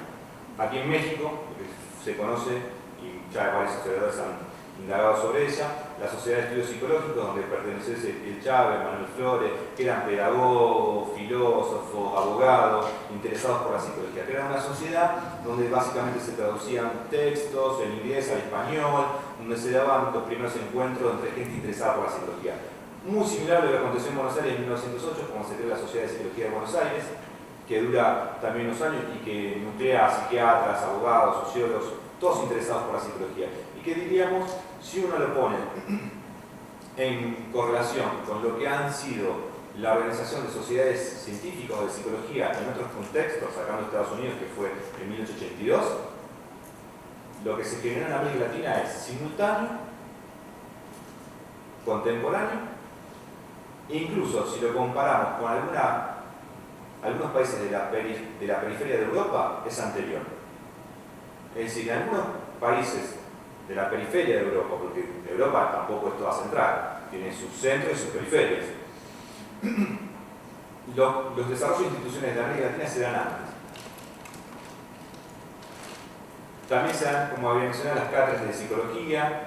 [SPEAKER 1] Aquí en México, que se conoce, y ya varios historiadores han indagado sobre ella, la Sociedad de Estudios Psicológicos, donde pertenece el Chávez, Manuel Flores, que eran pedagogos, filósofos, abogados, interesados por la psicología. Que era una sociedad donde básicamente se traducían textos en inglés al español, donde se daban los primeros encuentros entre gente interesada por la psicología. Muy similar a lo que aconteció en Buenos Aires en 1908, como se creó la Sociedad de Psicología de Buenos Aires, que dura también unos años y que nuclea a psiquiatras, abogados, sociólogos, todos interesados por la psicología. Y que diríamos, si uno lo pone en correlación con lo que han sido la Organización de Sociedades Científicas o de Psicología en otros contextos, sacando Estados Unidos, que fue en 1882, lo que se generó en América Latina es simultáneo, contemporáneo, e incluso si lo comparamos con algunos países de la periferia de Europa, es anterior. Es decir, en algunos países de la periferia de Europa, porque Europa tampoco es toda central, tiene sus centros y sus periferias. Los desarrollos de instituciones de América Latina se dan antes. También se dan, como había mencionado, las cátedras de psicología.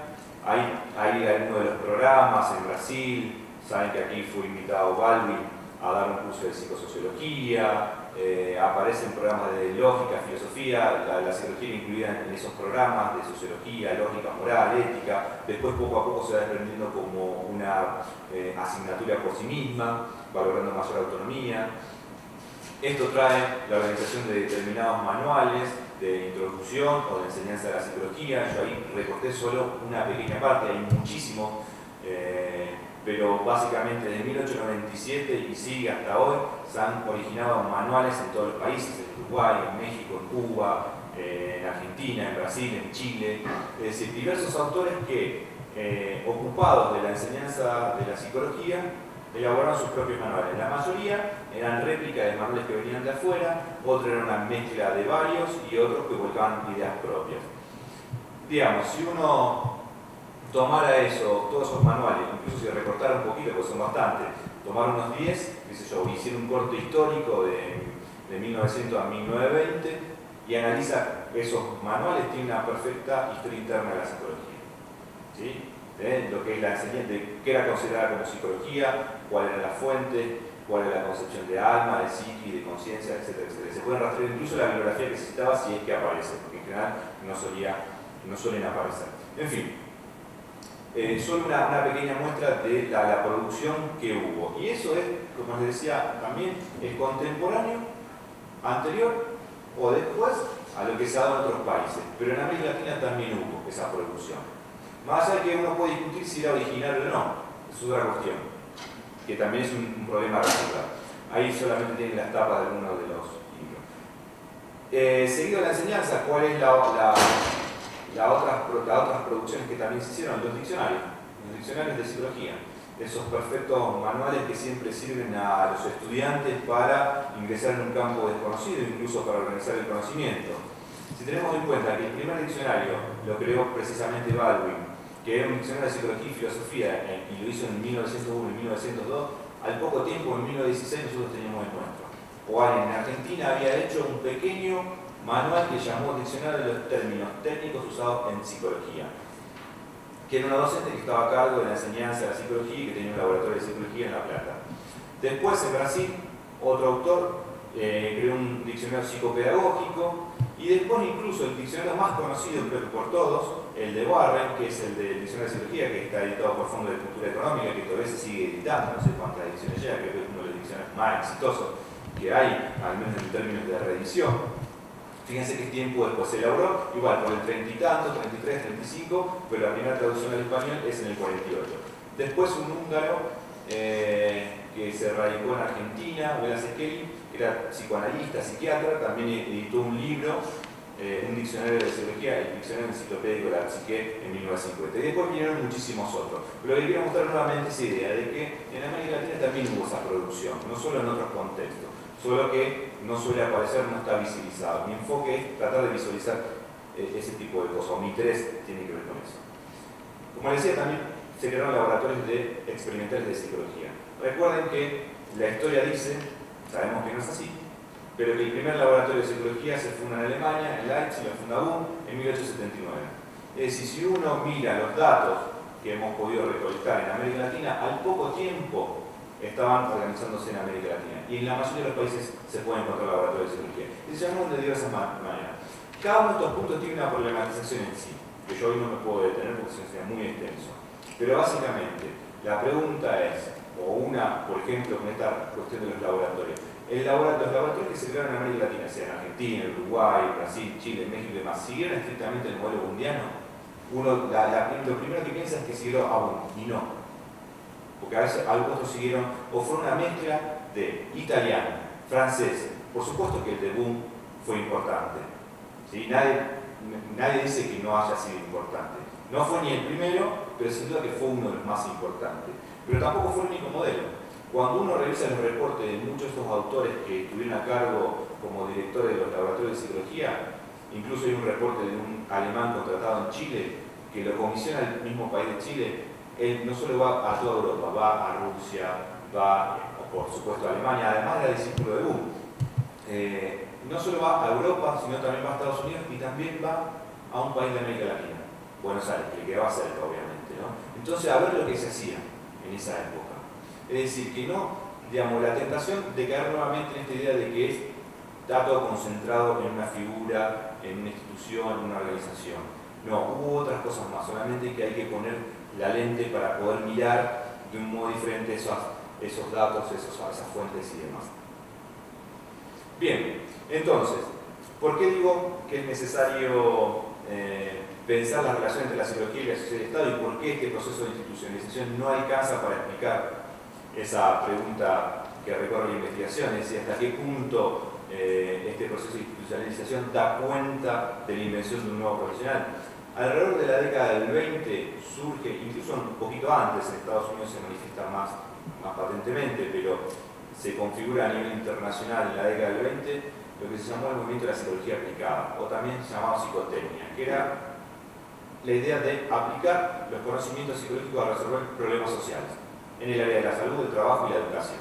[SPEAKER 1] Hay algunos de los programas en Brasil. Saben que aquí fue invitado Baldwin a dar un curso de psicosociología. Aparecen programas de lógica, filosofía, la psicología incluida en esos programas de sociología, lógica, moral, ética. Después poco a poco se va desprendiendo como una asignatura por sí misma, valorando mayor autonomía. Esto trae la organización de determinados manuales de introducción o de enseñanza de la psicología. Yo ahí recorté solo una pequeña parte, hay muchísimo. Pero básicamente desde 1897 y sigue hasta hoy se han originado manuales en todos los países, en Uruguay, en México, en Cuba, en Argentina, en Brasil, en Chile, es decir, diversos autores que, ocupados de la enseñanza de la psicología, elaboraron sus propios manuales. La mayoría eran réplicas de manuales que venían de afuera, otros eran una mezcla de varios y otros que volcaban ideas propias. Digamos, si uno tomara eso, todos esos manuales, incluso si recortara un poquito, porque son bastantes, tomar unos 10, qué sé yo, hiciera un corte histórico de 1900 a 1920 y analiza esos manuales, tiene una perfecta historia interna de la psicología. ¿Sí? Lo que es la enseñanza, de qué era considerada como psicología, cuál era la fuente, cuál era la concepción de alma, de psiqui, de conciencia, etcétera, etcétera. Se puede rastrear incluso la bibliografía que se citaba si es que aparece, porque en general no suelen aparecer. En fin. Solo una pequeña muestra de la producción que hubo. Y eso es, como les decía, también es contemporáneo, anterior o después a lo que se ha dado en otros países. Pero en América Latina también hubo esa producción. Más allá de que uno puede discutir si era original o no, es otra cuestión, que también es un problema radical. Ahí solamente tienen las tapas de algunos de los libros. Seguido la enseñanza, ¿cuál es las otras producciones que también se hicieron? Los diccionarios de psicología, esos perfectos manuales que siempre sirven a los estudiantes para ingresar en un campo desconocido, incluso para organizar el conocimiento. Si tenemos en cuenta que el primer diccionario lo creó precisamente Baldwin, que era un diccionario de psicología y filosofía, y lo hizo en 1901 y 1902, al poco tiempo, en 1916, nosotros teníamos el nuestro. O alguien en Argentina había hecho un pequeño manual que llamó Diccionario de los Términos Técnicos Usados en Psicología, que era una docente que estaba a cargo de la enseñanza de la psicología y que tenía un laboratorio de psicología en La Plata. Después, en Brasil, otro autor creó un diccionario psicopedagógico, y después incluso el diccionario más conocido, creo que por todos, el de Warren, que es el del Diccionario de Psicología, que está editado por Fondo de Cultura Económica, que todavía se sigue editando, no sé cuántas ediciones lleva, creo que es uno de los diccionarios más exitosos que hay, al menos en términos de reedición. Fíjense qué tiempo después se elaboró, igual por el 30 y tanto, 33, 35, pero la primera traducción al español es en el 48. Después un húngaro que se radicó en Argentina, Velasquez, que era psicoanalista, psiquiatra, también editó un libro, un diccionario de psicología, el diccionario enciclopédico de la psique en 1950. Y después vinieron muchísimos otros. Pero lo que quiero mostrar nuevamente es esa idea de que en América Latina también hubo esa producción, no solo en otros contextos, solo que no suele aparecer, no está visibilizado. Mi enfoque es tratar de visualizar ese tipo de cosas, o mi interés tiene que ver con eso. Como les decía, también se crearon laboratorios experimentales de psicología. Recuerden que la historia dice, sabemos que no es así, pero que el primer laboratorio de psicología se funda en Alemania, en Leipzig, lo funda Wundt, en 1879. Es decir, si uno mira los datos que hemos podido recolectar en América Latina, al poco tiempo estaban organizándose en América Latina. Y en la mayoría de los países se pueden encontrar laboratorios de psicología. Y se llaman de diversas maneras. Cada uno de estos puntos tiene una problematización en sí, que yo hoy no me puedo detener porque sería muy extenso. Pero básicamente, la pregunta es, por ejemplo, con esta cuestión de los laboratorios. Los laboratorios que se crearon en América Latina, sea en Argentina, Uruguay, Brasil, Chile, México y demás, ¿siguieron estrictamente el modelo wundiano? Lo primero que piensa es que siguieron a Wundt, y no. porque a veces otros siguieron, o fue una mezcla de italiano, francés. Por supuesto que el de Boom fue importante, ¿sí? Nadie dice que no haya sido importante. No fue ni el primero, pero sin duda que fue uno de los más importantes. Pero tampoco fue el único modelo. Cuando uno revisa los reportes de muchos de estos autores que estuvieron a cargo como directores de los laboratorios de psicología, incluso hay un reporte de un alemán contratado en Chile que lo comisiona el mismo país de Chile. Él no solo va a toda Europa, va a Rusia, va, por supuesto, a Alemania, además era discípulo de Boom. No solo va a Europa, sino también va a Estados Unidos y también va a un país de América Latina, Buenos Aires, que le quedaba cerca, obviamente, ¿no? Entonces, a ver lo que se hacía en esa época. Es decir, que no, digamos, la tentación de caer nuevamente en esta idea de que está todo concentrado en una figura, en una institución, en una organización. No, hubo otras cosas más, solamente que hay que poner la lente para poder mirar de un modo diferente esos datos, esas fuentes y demás. Bien, entonces, ¿por qué digo que es necesario pensar la relación entre la psicología y la sociedad del Estado y por qué este proceso de institucionalización no alcanza para explicar esa pregunta que recorre la investigación? Es decir, hasta qué punto este proceso de institucionalización da cuenta de la invención de un nuevo profesional. Alrededor de la década del 20 surge, incluso un poquito antes, en Estados Unidos se manifiesta más patentemente, pero se configura a nivel internacional en la década del 20 lo que se llamó el movimiento de la psicología aplicada, o también se llamaba psicotecnia, que era la idea de aplicar los conocimientos psicológicos a resolver problemas sociales en el área de la salud, el trabajo y la educación.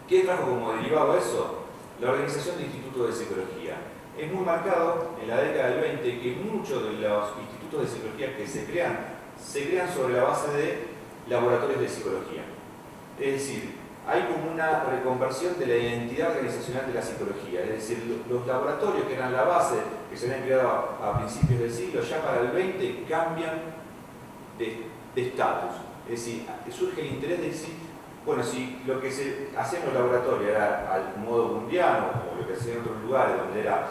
[SPEAKER 1] ¿Qué trajo como derivado a eso? La organización de institutos de psicología. Es muy marcado en la década del 20 que muchos de los institutos de psicología que se crean sobre la base de laboratorios de psicología. Es decir, hay como una reconversión de la identidad organizacional de la psicología. Es decir, los laboratorios que eran la base, que se habían creado a principios del siglo, ya para el 20 cambian de estatus. Es decir, surge el interés de decir, bueno, si lo que se hacía en los laboratorios era al modo bundiano, o lo que se hacía en otros lugares, donde era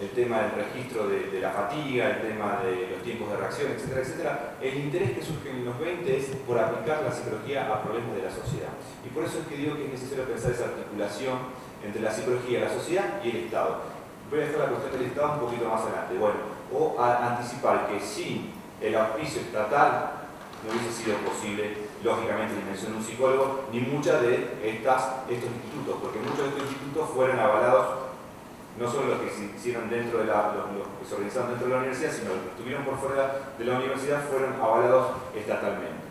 [SPEAKER 1] el tema del registro de la fatiga, el tema de los tiempos de reacción, etcétera, etcétera, el interés que surge en los 20 es por aplicar la psicología a problemas de la sociedad. Y por eso es que digo que es necesario pensar esa articulación entre la psicología, la sociedad y el Estado. Voy a dejar la cuestión del Estado un poquito más adelante. Bueno, o anticipar que sin el auspicio estatal no hubiese sido posible, lógicamente, la invención de un psicólogo, ni muchas de estos institutos, porque muchos de estos institutos fueron avalados, no solo los que se hicieron dentro de los que se organizaron dentro de la universidad, sino los que estuvieron por fuera de la universidad, fueron avalados estatalmente.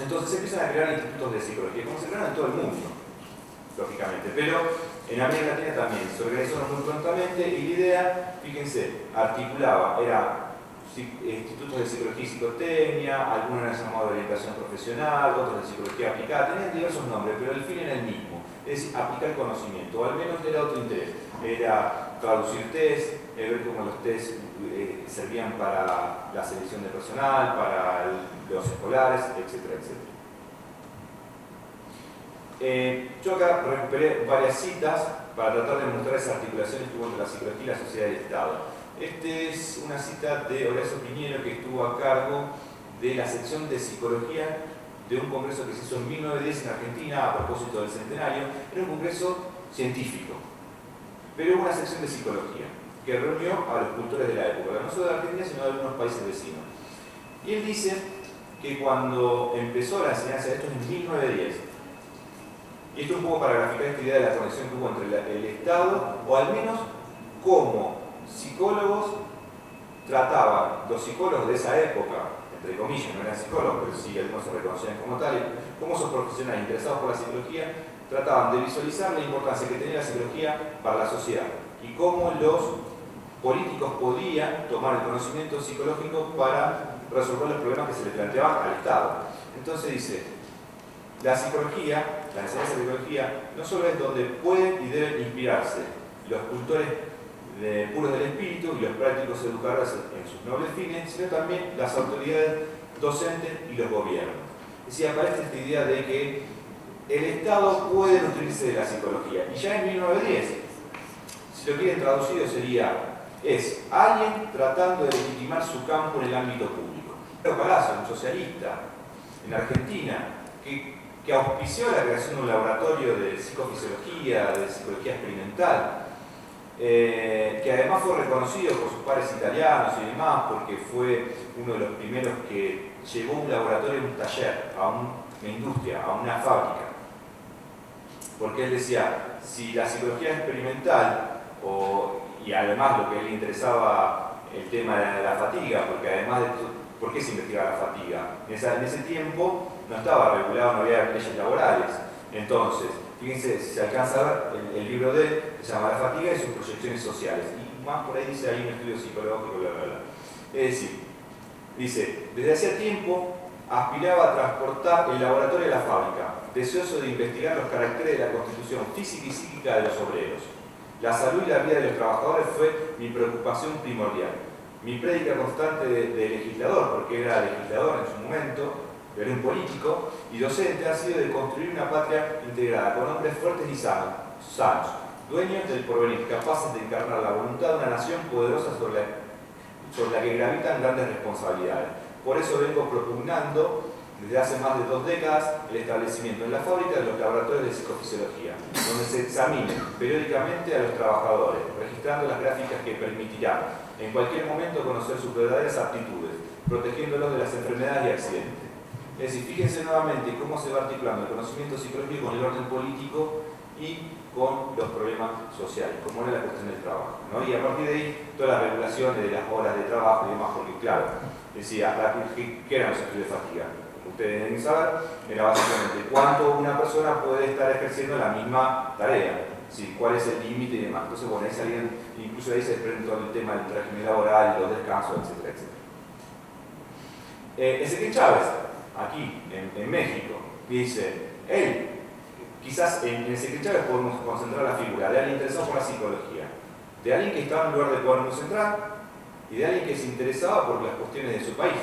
[SPEAKER 1] Entonces se empiezan a crear institutos de psicología, como se crearon en todo el mundo, lógicamente, pero en América Latina también se organizaron muy prontamente y la idea, fíjense, articulaba, era institutos de psicología y psicotecnia, algunos eran llamados de orientación profesional, otros de psicología aplicada, tenían diversos nombres, pero el fin era el mismo, es decir, aplicar conocimiento, o al menos era otro interés, era traducir test, ver cómo los test servían para la selección de personal, para los escolares, etcétera, etcétera. Yo acá recuperé varias citas para tratar de mostrar esa articulación que hubo entre la psicología y la sociedad del Estado. Esta es una cita de Horacio Piñero, que estuvo a cargo de la sección de psicología de un congreso que se hizo en 1910 en Argentina a propósito del centenario. Era un congreso científico, pero hubo una sección de psicología que reunió a los cultores de la época, no solo de Argentina, sino de algunos países vecinos. Y él dice que cuando empezó la enseñanza de esto en 1910, y esto un poco para graficar esta idea de la conexión que hubo entre el Estado, o al menos cómo psicólogos trataban, los psicólogos de esa época, entre comillas, no eran psicólogos, pero sí algunos se reconocían como tales, cómo esos profesionales interesados por la psicología trataban de visualizar la importancia que tenía la psicología para la sociedad y cómo los políticos podían tomar el conocimiento psicológico para resolver los problemas que se les planteaban al Estado. Entonces dice, la psicología, la enseñanza de psicología, no solo es donde pueden y deben inspirarse los cultores puros del espíritu y los prácticos educadores en sus nobles fines, sino también las autoridades docentes y los gobiernos. Es decir, aparece esta idea de que el Estado puede nutrirse de la psicología. Y ya en 1910, si lo quieren traducido sería, es alguien tratando de legitimar su campo en el ámbito público. Palazzo, un socialista en Argentina, que auspició la creación de un laboratorio de psicofisiología, de psicología experimental, que además fue reconocido por sus pares italianos y demás, porque fue uno de los primeros que llevó un laboratorio a un taller, a una industria, a una fábrica. Porque él decía, si la psicología experimental, y además lo que a él le interesaba el tema de la fatiga, porque además de ¿por qué se investigaba la fatiga? En ese tiempo no estaba regulado, no había leyes laborales. Entonces, fíjense, si se alcanza a ver el libro de él, se llama La fatiga y sus proyecciones sociales. Y más por ahí dice, hay un estudio psicológico, bla, bla, bla. Es decir, dice, desde hacía tiempo aspiraba a transportar el laboratorio a la fábrica, deseoso de investigar los caracteres de la constitución física y psíquica de los obreros. La salud y la vida de los trabajadores fue mi preocupación primordial. Mi prédica constante de legislador, porque era legislador en su momento, era un político, y docente, ha sido de construir una patria integrada con hombres fuertes y sanos, dueños del porvenir, capaces de encarnar la voluntad de una nación poderosa sobre la que gravitan grandes responsabilidades. Por eso vengo propugnando desde hace más de 2 décadas el establecimiento en la fábrica de los laboratorios de psicofisiología, donde se examinen periódicamente a los trabajadores, registrando las gráficas que permitirán en cualquier momento conocer sus verdaderas aptitudes, protegiéndolos de las enfermedades y accidentes. Es decir, fíjense nuevamente cómo se va articulando el conocimiento psicológico con el orden político y con los problemas sociales, como era la cuestión del trabajo, ¿no? Y a partir de ahí, todas las regulaciones de las horas de trabajo y demás, porque claro, decía, ¿qué eran los estudios de fatiga? Como ustedes deben saber, era básicamente cuánto una persona puede estar ejerciendo la misma tarea, ¿sí? ¿Cuál es el límite y demás? Entonces, bueno, ahí salían, incluso ahí se desprende todo el tema del régimen laboral, los descansos, etcétera, etcétera. Ezequiel Chávez, aquí, en México, dice, él, quizás en Ezequiel Chávez podemos concentrar la figura de alguien interesado por la psicología, de alguien que estaba en lugar de poder muy central y de alguien que se interesaba por las cuestiones de su país.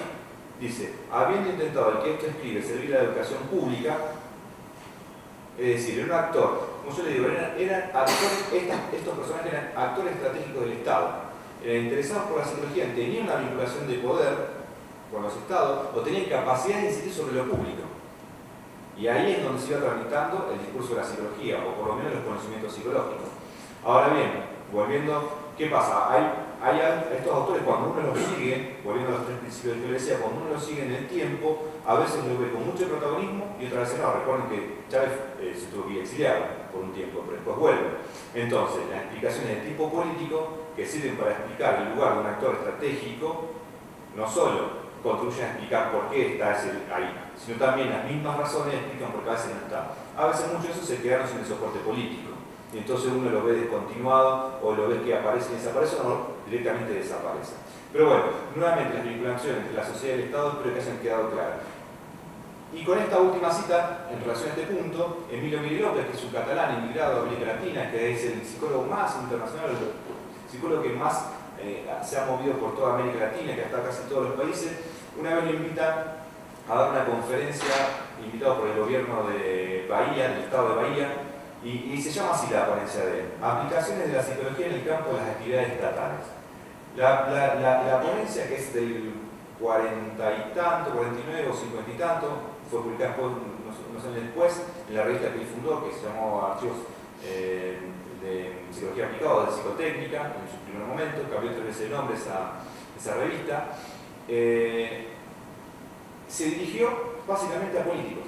[SPEAKER 1] Dice, habiendo intentado el que esto escribe servir la educación pública, es decir, era un actor, como yo le digo, eran actores, estos personajes eran actores estratégicos del Estado, eran interesados por la psicología, tenían una vinculación de poder con los estados o tenían capacidad de incidir sobre lo público. Y ahí es donde se iba tramitando el discurso de la psicología, o por lo menos los conocimientos psicológicos. Ahora bien, volviendo, ¿qué pasa? Hay estos autores, cuando uno los sigue, volviendo a los 3 principios que yo les decía, cuando uno los sigue en el tiempo, a veces lo ve con mucho protagonismo y otras veces no. Recuerden que Chávez se tuvo que ir exiliado por un tiempo, pero después vuelve. Entonces, las explicaciones de tipo político que sirven para explicar el lugar de un actor estratégico, no solo contribuyen a explicar por qué está ahí, sino también las mismas razones explican por qué a veces no está. A veces muchos de esos se quedaron sin el soporte político, y entonces uno lo ve descontinuado, o lo ve que aparece y desaparece, o no, directamente desaparece. Pero bueno, nuevamente las vinculaciones entre la sociedad y el Estado espero que hayan quedado claras. Y con esta última cita, en relación a este punto, Emilio Miguel López, que es un catalán emigrado a América Latina, que es el psicólogo más internacional, el psicólogo que más se ha movido por toda América Latina, que está casi todos los países, una vez lo invita a dar una conferencia, invitado por el gobierno de Bahía, del estado de Bahía, y se llama así la ponencia de él, Aplicaciones de la psicología en el campo de las actividades estatales. La ponencia, que es del 40 y tanto, 49 o 50 y tanto, fue publicada unos años después en la revista que él fundó, que se llamó Archivos de Psicología Aplicada o de Psicotécnica, en su primer momento, cambió 3 veces el nombre esa revista. Se dirigió básicamente a políticos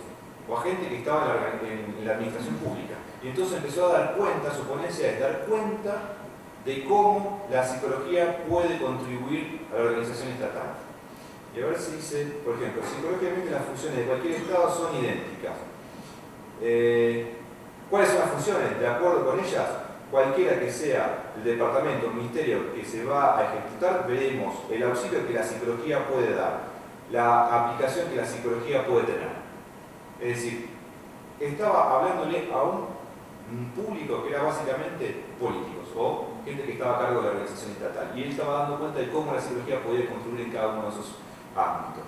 [SPEAKER 1] o a gente que estaba en la administración pública. Y entonces empezó a dar cuenta, su ponencia es dar cuenta de cómo la psicología puede contribuir a la organización estatal. Y a ver si dice, por ejemplo, psicológicamente las funciones de cualquier Estado son idénticas. ¿Cuáles son las funciones? De acuerdo con ellas, cualquiera que sea el departamento o ministerio que se va a ejecutar, veremos el auxilio que la psicología puede dar, la aplicación que la psicología puede tener. Es decir, estaba hablándole a un público que era básicamente políticos o gente que estaba a cargo de la organización estatal, y él estaba dando cuenta de cómo la psicología podía contribuir en cada uno de esos ámbitos.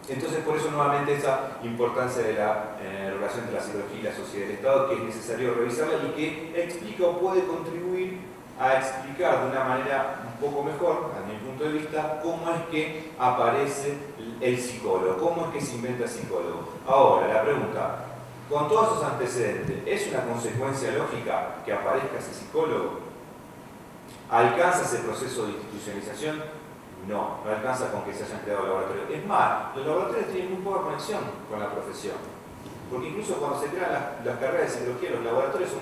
[SPEAKER 1] Entonces, por eso nuevamente esa importancia de la relación entre la psicología y la sociedad del Estado, que es necesario revisarla y que explica o puede contribuir a explicar de una manera un poco mejor, a mi punto de vista, cómo es que aparece el psicólogo, cómo es que se inventa el psicólogo. Ahora, la pregunta, con todos esos antecedentes, ¿es una consecuencia lógica que aparezca ese psicólogo? ¿Alcanza ese proceso de institucionalización? No, no alcanza con que se hayan creado laboratorios. Es más, los laboratorios tienen muy poca conexión con la profesión. Porque incluso cuando se crean las carreras de psicología, los laboratorios son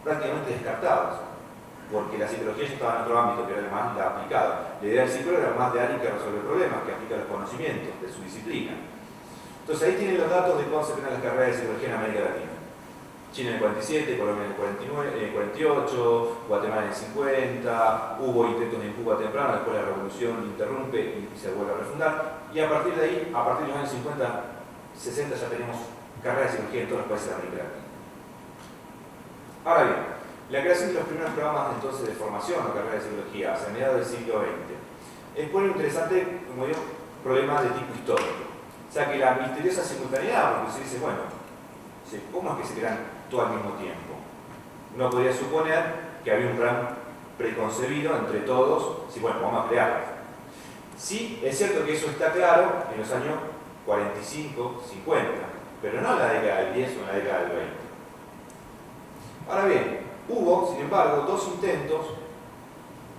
[SPEAKER 1] prácticamente descartados. Porque la psicología ya estaba en otro ámbito, que era el más aplicado. La idea del psicólogo era más de alguien que resuelve problemas, que aplica los conocimientos de su disciplina. Entonces ahí tienen los datos de cuándo se crean las carreras de psicología en América Latina. China en el 47, Colombia en el 48, Guatemala en el 50, hubo intentos en Cuba temprano, después la revolución interrumpe y se vuelve a refundar. Y a partir de ahí, a partir de los años 50, 60 ya tenemos carreras de psicología en todos los países de América Latina. Ahora bien, la creación de los primeros programas entonces de formación o carreras de psicología hacia mediados del siglo XX expone un interesante, como digo, problema de tipo histórico. O sea que la misteriosa simultaneidad, porque se dice, bueno, ¿cómo es que se crean todo al mismo tiempo? Uno podría suponer que había un plan preconcebido entre todos, si bueno, vamos a crearlas. Sí, es cierto que eso está claro en los años 45, 50, pero no en la década del 10 o en la década del 20. Ahora bien, hubo, sin embargo, dos intentos,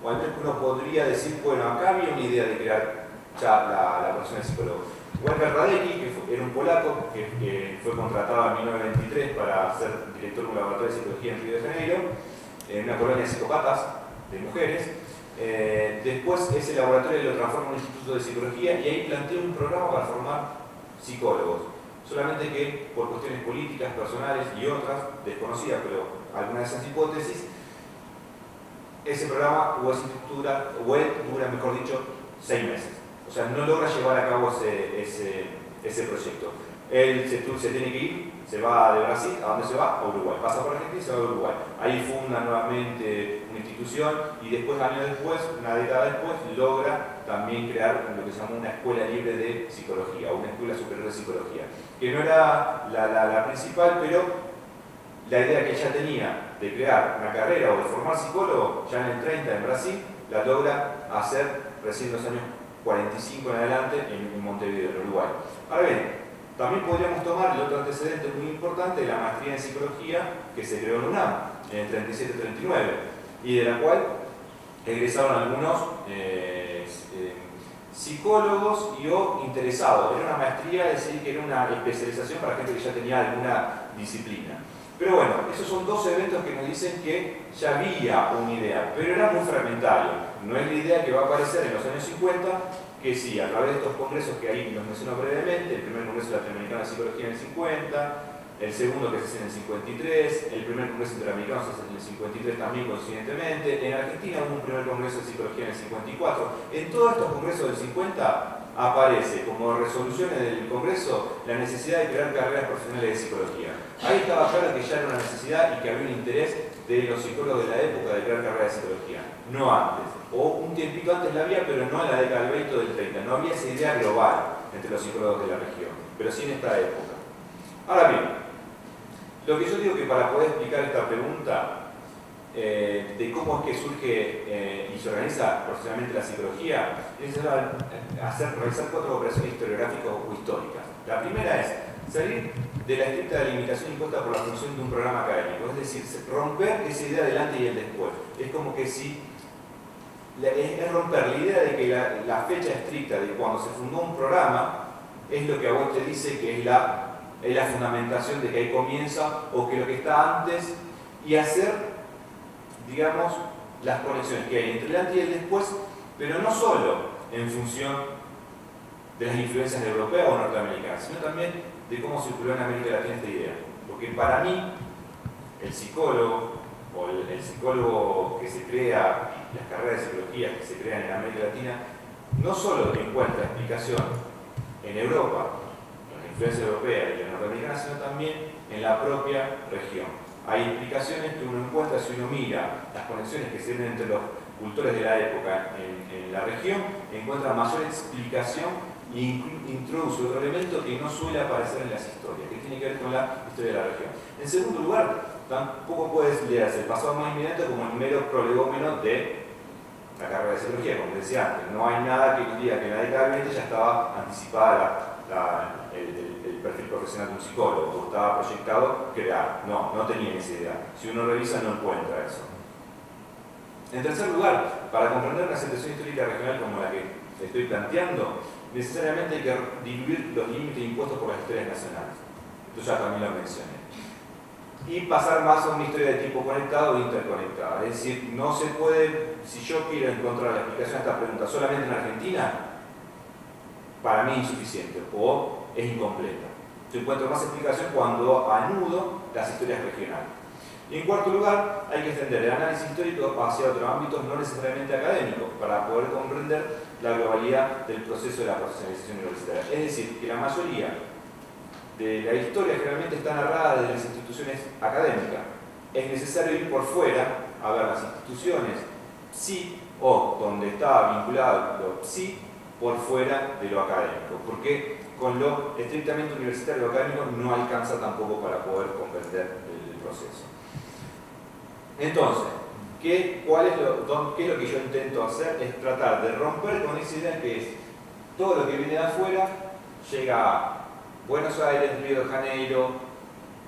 [SPEAKER 1] o al menos uno podría decir, bueno, acá había una idea de crear ya la profesión de psicólogo. Walter Radecki, que era un polaco que fue contratado en 1923 para ser director de un laboratorio de psicología en Río de Janeiro, en una colonia de psicópatas de mujeres. Después ese laboratorio lo transforma en un instituto de psicología y ahí planteó un programa para formar psicólogos. Solamente que por cuestiones políticas, personales y otras, desconocidas, pero algunas de esas hipótesis, ese programa o esa estructura, o él dura, mejor dicho, 6 meses. O sea, no logra llevar a cabo ese proyecto. Él se tiene que ir, se va de Brasil, ¿a dónde se va? A Uruguay. Pasa por Argentina y se va a Uruguay. Ahí funda nuevamente una institución y después, años después, una década después, logra también crear lo que se llama una escuela libre de psicología, o una escuela superior de psicología, que no era la principal, pero la idea que ella tenía de crear una carrera o de formar psicólogo ya en el 30 en Brasil, la logra hacer recién en los años 45 en adelante en Montevideo, en Uruguay. Ahora bien, también podríamos tomar el otro antecedente muy importante de la maestría en psicología que se creó en UNAM en el 37-39 y de la cual egresaron algunos psicólogos y o interesados. Era una maestría, es decir, que era una especialización para gente que ya tenía alguna disciplina. Pero bueno, esos son dos eventos que nos dicen que ya había una idea, pero era muy fragmentario. No es la idea que va a aparecer en los años 50, que sí, a través de estos congresos que ahí los menciono brevemente, el primer congreso latinoamericano de psicología en el 50, el segundo que se hace en el 53, el primer congreso interamericano se hace en el 53 también coincidentemente, en Argentina hubo un primer congreso de psicología en el 54. En todos estos congresos del 50 aparece como resoluciones del congreso la necesidad de crear carreras profesionales de psicología. Ahí estaba claro que ya era una necesidad y que había un interés de los psicólogos de la época de crear carreras de psicología, no antes, o un tiempito antes la había, pero no en la década del 20 o del 30, no había esa idea global entre los psicólogos de la región, pero sí en esta época. Ahora bien, lo que yo digo que para poder explicar esta pregunta de cómo es que surge y se organiza profesionalmente la psicología, es realizar 4 operaciones historiográficas o históricas. La primera es salir de la estricta delimitación impuesta por la función de un programa académico, es decir, romper esa idea del antes y el después. Es como que si es romper la idea de que la fecha estricta de cuando se fundó un programa es lo que a vos te dice que es la fundamentación de que ahí comienza o que lo que está antes, y hacer, digamos, las conexiones que hay entre el antes y el después, pero no solo en función de las influencias europeas o norteamericanas, sino también de cómo circuló en América Latina esta idea. Porque para mí, el psicólogo o el psicólogo que se crea, las carreras de psicología que se crean en América Latina, no solo encuentra explicación en Europa, en la influencia europea y en la norteamericana, sino también en la propia región. Hay explicaciones que uno encuentra si uno mira las conexiones que se ven entre los cultores de la época en la región, encuentra mayor explicación e introduce otro elemento que no suele aparecer en las historias, que tiene que ver con la historia de la región. En segundo lugar, tampoco puedes leerse el pasado más inmediato como el mero prolegómeno de la carrera de psicología, como decía antes. No hay nada que nos diga que en la década del 20 ya estaba anticipada el perfil profesional de un psicólogo, o estaba proyectado crear. No tenían esa idea. Si uno revisa, no encuentra eso. En tercer lugar, para comprender una situación histórica regional como la que estoy planteando, necesariamente hay que diluir los límites impuestos por las historias nacionales. Esto ya también lo mencioné. Y pasar más a una historia de tipo conectado o interconectada. Es decir, no se puede, si yo quiero encontrar la explicación a esta pregunta solamente en Argentina, para mí es insuficiente o es incompleta. Yo encuentro más explicación cuando anudo las historias regionales. Y en cuarto lugar, hay que extender el análisis histórico hacia otros ámbitos no necesariamente académicos para poder comprender la globalidad del proceso de la profesionalización universitaria. Es decir, que la mayoría de la historia generalmente está narrada desde las instituciones académicas. Es necesario ir por fuera a ver las instituciones psi o donde está vinculado lo psi por fuera de lo académico, porque con lo estrictamente universitario o académico no alcanza tampoco para poder comprender el proceso. Entonces, ¿qué es lo que yo intento hacer? Es tratar de romper con esa idea que es todo lo que viene de afuera llega a Buenos Aires, Río de Janeiro,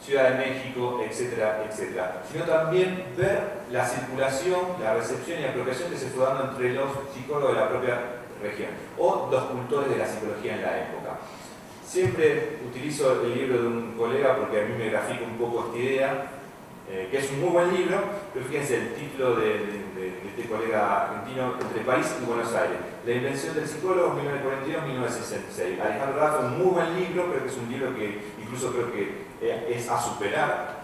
[SPEAKER 1] Ciudad de México, etcétera, etcétera. Sino también ver la circulación, la recepción y la apropiación que se fue dando entre los psicólogos de la propia región o los cultores de la psicología en la época. Siempre utilizo el libro de un colega porque a mí me grafica un poco esta idea, que es un muy buen libro, pero fíjense el título de este colega argentino, Entre París y Buenos Aires. La invención del psicólogo, 1942-1966. Alejandro Rafa, un muy buen libro, creo que es un libro que incluso creo que es a superar.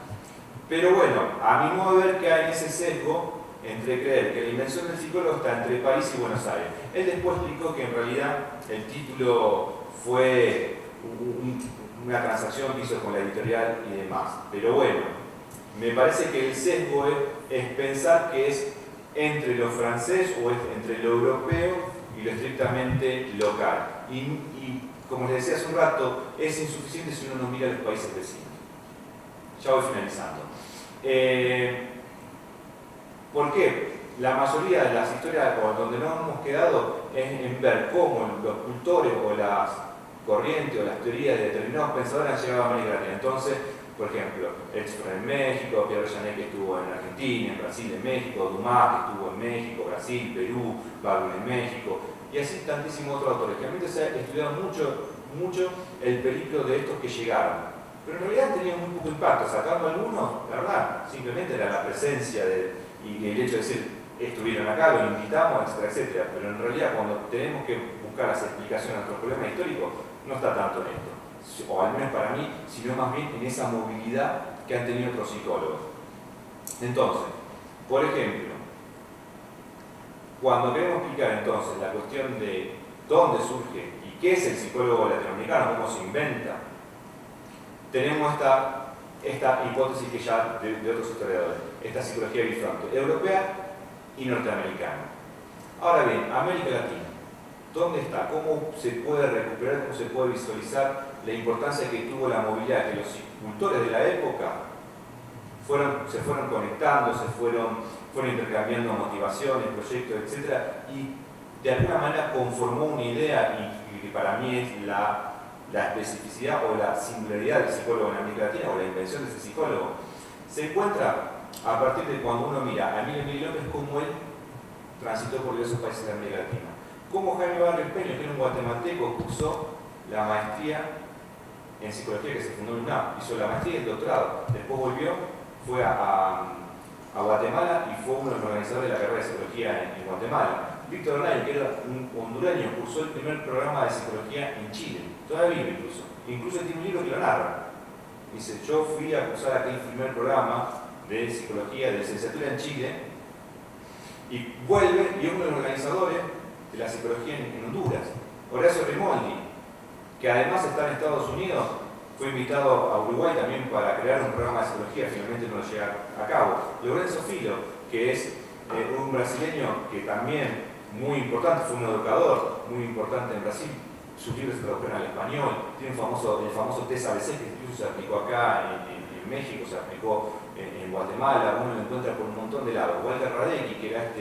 [SPEAKER 1] Pero bueno, a mi modo de ver que hay ese sesgo entre creer que la invención del psicólogo está entre París y Buenos Aires. Él después explicó que en realidad el título fue una transacción que hizo con la editorial y demás. Pero bueno, me parece que el sesgo es pensar que es entre lo francés o es entre lo europeo y lo estrictamente local. Y como les decía hace un rato, es insuficiente si uno no mira los países vecinos. Ya voy finalizando. ¿Por qué? La mayoría de las historias donde no hemos quedado es en ver cómo los cultores o las corrientes o las teorías de determinados pensadores han llegado a América Latina. Entonces, por ejemplo, Edson en México, Pierre Janet que estuvo en Argentina, en Brasil, en México, Dumas que estuvo en México, Brasil, Perú, Baldwin en México, y así tantísimos otros autores. Realmente se ha estudiado mucho el peligro de estos que llegaron. Pero en realidad han tenido muy poco impacto, sacando algunos, la verdad, simplemente era la presencia y el hecho de decir, estuvieron acá, los invitamos, etcétera, etcétera. Pero en realidad cuando tenemos que buscar las explicaciones a nuestros problemas históricos, no está tanto en esto. O al menos para mí, sino más bien en esa movilidad que han tenido otros psicólogos. Entonces, por ejemplo, cuando queremos explicar entonces la cuestión de dónde surge y qué es el psicólogo latinoamericano, cómo se inventa, tenemos esta hipótesis que ya de otros historiadores, esta psicología bifronte, europea y norteamericana. Ahora bien, América Latina, ¿dónde está? ¿Cómo se puede recuperar, cómo se puede visualizar la importancia que tuvo la movilidad? Que los cultores de la época se fueron conectando, fueron intercambiando motivaciones, proyectos, etc. Y de alguna manera conformó una idea y que para mí es la especificidad o la singularidad del psicólogo en América Latina o la invención de ese psicólogo. Se encuentra a partir de cuando uno mira a Emilio Miguel López cómo él transitó por diversos países de América Latina. Cómo Jaime Barrios Peña, que era un guatemalteco, cursó la maestría en psicología que se fundó en UNAM, hizo la maestría y el doctorado. Después volvió, fue a Guatemala y fue uno de los organizadores de la carrera de psicología en Guatemala. Víctor Hernán, que era un hondureño, cursó el primer programa de psicología en Chile, todavía vive incluso. Incluso tiene un libro que lo narra. Dice, yo fui a cursar aquel primer programa de psicología de licenciatura en Chile y vuelve y es uno de los organizadores de la psicología en Honduras. Horacio Rimoldi, que además está en Estados Unidos, fue invitado a Uruguay también para crear un programa de psicología, finalmente no lo llega a cabo. Lorenzo Filo, que es un brasileño que también muy importante, fue un educador muy importante en Brasil, sus libros se tradujeron al español, tiene el famoso test ABC que incluso se aplicó acá en México, se aplicó en Guatemala, uno lo encuentra por un montón de lados. Walter Radecki, que era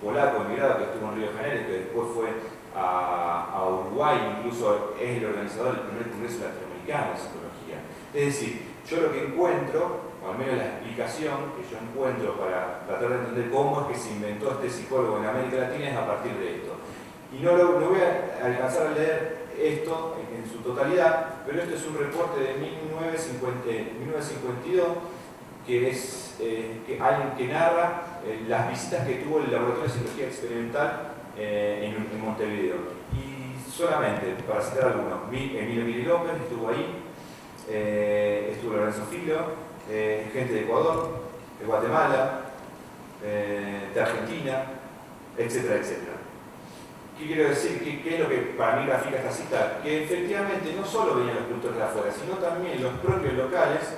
[SPEAKER 1] polaco emigrado que estuvo en Río de Janeiro, que después fue a Uruguay, incluso es el organizador del primer congreso latinoamericano de psicología. Es decir, yo lo que encuentro, o al menos la explicación que yo encuentro para tratar de entender cómo es que se inventó este psicólogo en América Latina es a partir de esto. Y no voy a alcanzar a leer esto en su totalidad, pero esto es un reporte de 1952 que narra las visitas que tuvo el Laboratorio de Psicología Experimental en Montevideo. Y solamente, para citar algunos, Emilio Miri López estuvo ahí, estuvo Lorenzo Filo, gente de Ecuador, de Guatemala, de Argentina, etcétera, etcétera. ¿Qué quiero decir? ¿Qué es lo que para mí grafica esta cita? Que efectivamente no solo venían los cultores de afuera, sino también los propios locales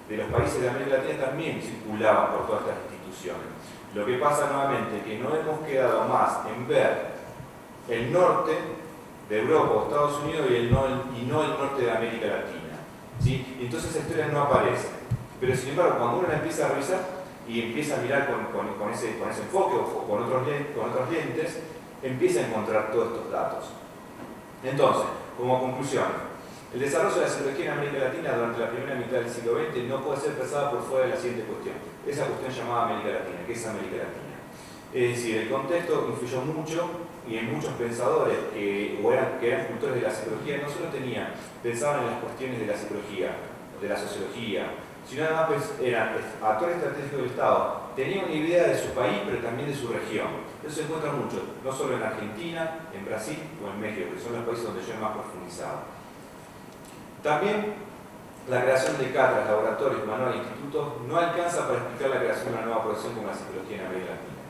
[SPEAKER 1] de los países de América Latina también circulaban por todas estas instituciones. Lo que pasa nuevamente es que no hemos quedado más en ver el norte de Europa o Estados Unidos y no el norte de América Latina, ¿sí? Entonces esa historia no aparece. Pero sin embargo, cuando uno la empieza a revisar y empieza a mirar con ese enfoque o con otros lentes, empieza a encontrar todos estos datos. Entonces, como conclusión, el desarrollo de la psicología en América Latina durante la primera mitad del siglo XX no puede ser pensada por fuera de la siguiente cuestión. Esa cuestión llamada América Latina. ¿Qué es América Latina? Es decir, el contexto influyó mucho y en muchos pensadores que eran cultores de la psicología no solo pensaban en las cuestiones de la psicología, de la sociología, sino además eran actores estratégicos del Estado. Tenían una idea de su país, pero también de su región. Eso se encuentra mucho, no solo en Argentina, en Brasil o en México, que son los países donde yo he más profundizado. También la creación de cátedras, laboratorios, manuales, institutos no alcanza para explicar la creación de una nueva profesión como la psicología en América Latina.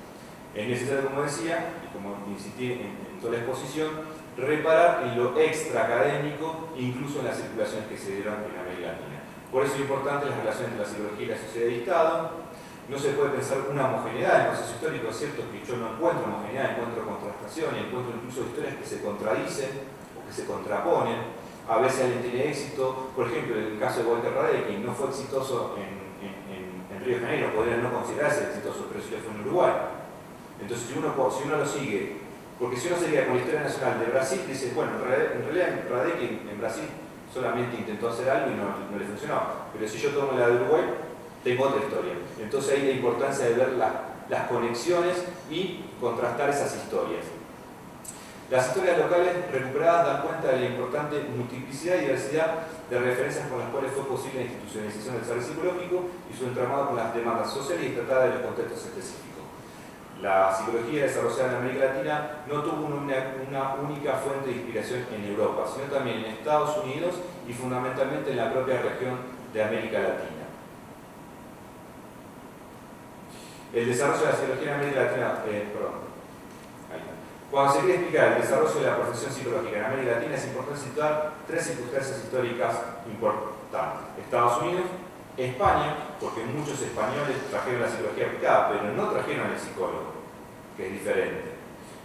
[SPEAKER 1] Es necesario, como decía, y como insistí en toda la exposición, reparar en lo extra académico, incluso en las circulaciones que se dieron en América Latina. Por eso es importante las relaciones entre la psicología y la sociedad y Estado. No se puede pensar una homogeneidad en el proceso histórico. Es cierto que yo no encuentro homogeneidad, encuentro contrastación, encuentro incluso historias que se contradicen o que se contraponen. A veces alguien tiene éxito, por ejemplo, en el caso de Walter Radecki, no fue exitoso en Río de Janeiro, podría no considerarse exitoso, pero sí lo fue en Uruguay. Entonces, si uno lo sigue, porque si uno sería con la historia nacional de Brasil, dice, bueno, en realidad Radecki en Brasil solamente intentó hacer algo y no le funcionó. Pero si yo tomo la de Uruguay, tengo otra historia. Entonces ahí la importancia de ver las conexiones y contrastar esas historias. Las historias locales recuperadas dan cuenta de la importante multiplicidad y diversidad de referencias con las cuales fue posible la institucionalización del saber psicológico y su entramado con las demandas sociales y tratada de los contextos específicos. La psicología desarrollada en América Latina no tuvo una única fuente de inspiración en Europa, sino también en Estados Unidos y fundamentalmente en la propia región de América Latina. El desarrollo de la psicología en América Latina, Cuando se quiere explicar el desarrollo de la profesión psicológica en América Latina es importante citar tres circunstancias históricas importantes. Estados Unidos, España, porque muchos españoles trajeron la psicología aplicada, pero no trajeron el psicólogo, que es diferente.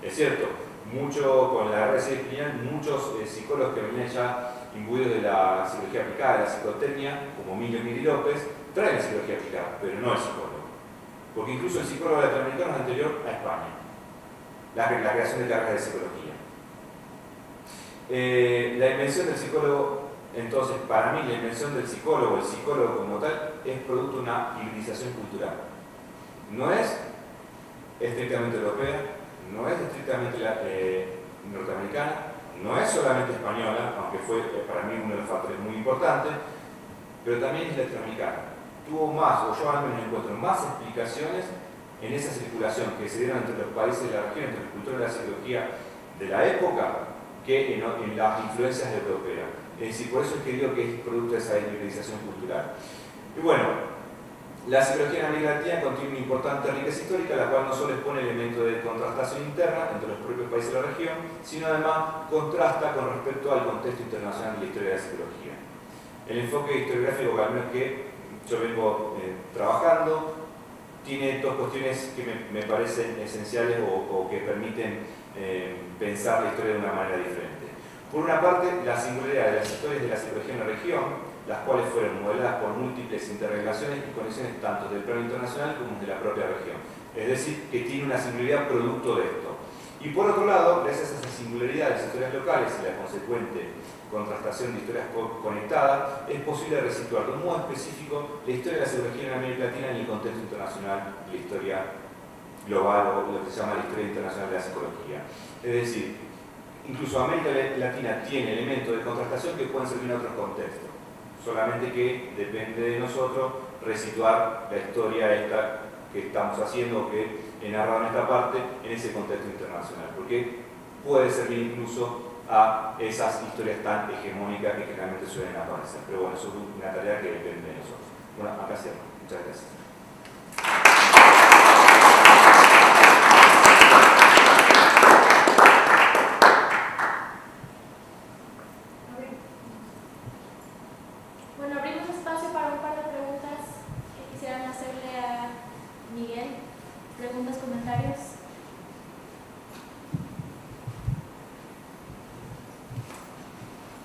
[SPEAKER 1] Es cierto, con la guerra civil española, muchos psicólogos que venían ya imbuidos de la psicología aplicada, de la psicotecnia, como Emilio Miri López, traen psicología aplicada, pero no el psicólogo. Porque incluso el psicólogo latinoamericano es anterior a España. La creación de carreras de psicología. La invención del psicólogo, entonces, para mí la invención del psicólogo, el psicólogo como tal, es producto de una hibridización cultural. No es estrictamente europea, no es estrictamente norteamericana, no es solamente española, aunque fue para mí uno de los factores muy importantes, pero también es latinoamericana. Tuvo más, o yo al menos encuentro más explicaciones en esa circulación que se dieron entre los países de la región, entre los cultores de la psicología de la época, que en las influencias europeas. Es decir, por eso es que digo que es producto de esa hibridización cultural. Y bueno, la psicología en América Latina contiene una importante riqueza histórica, la cual no solo expone elementos de contrastación interna entre los propios países de la región, sino además contrasta con respecto al contexto internacional de la historia de la psicología. El enfoque historiográfico que yo vengo trabajando tiene dos cuestiones que me parecen esenciales o que permiten pensar la historia de una manera diferente. Por una parte, la singularidad de las historias de la psicología en la región, las cuales fueron modeladas por múltiples interrelaciones y conexiones tanto del plano internacional como de la propia región. Es decir, que tiene una singularidad producto de esto. Y por otro lado, gracias a esa singularidad de las historias locales y la consecuente contrastación de historias conectadas, es posible resituar de un modo específico la historia de la psicología en América Latina en el contexto internacional, la historia global o lo que se llama la historia internacional de la psicología. Es decir, incluso América Latina tiene elementos de contrastación que pueden servir en otros contextos, solamente que depende de nosotros resituar la historia esta que estamos haciendo o que he narrado en esta parte en ese contexto internacional, porque puede servir incluso a esas historias tan hegemónicas que generalmente suelen aparecer. Pero bueno, eso es una tarea que depende de nosotros. Bueno, acá cierro. Muchas gracias.
[SPEAKER 2] Bueno, abrimos espacio para un par de preguntas que quisieran hacerle a Miguel. Preguntas, comentarios.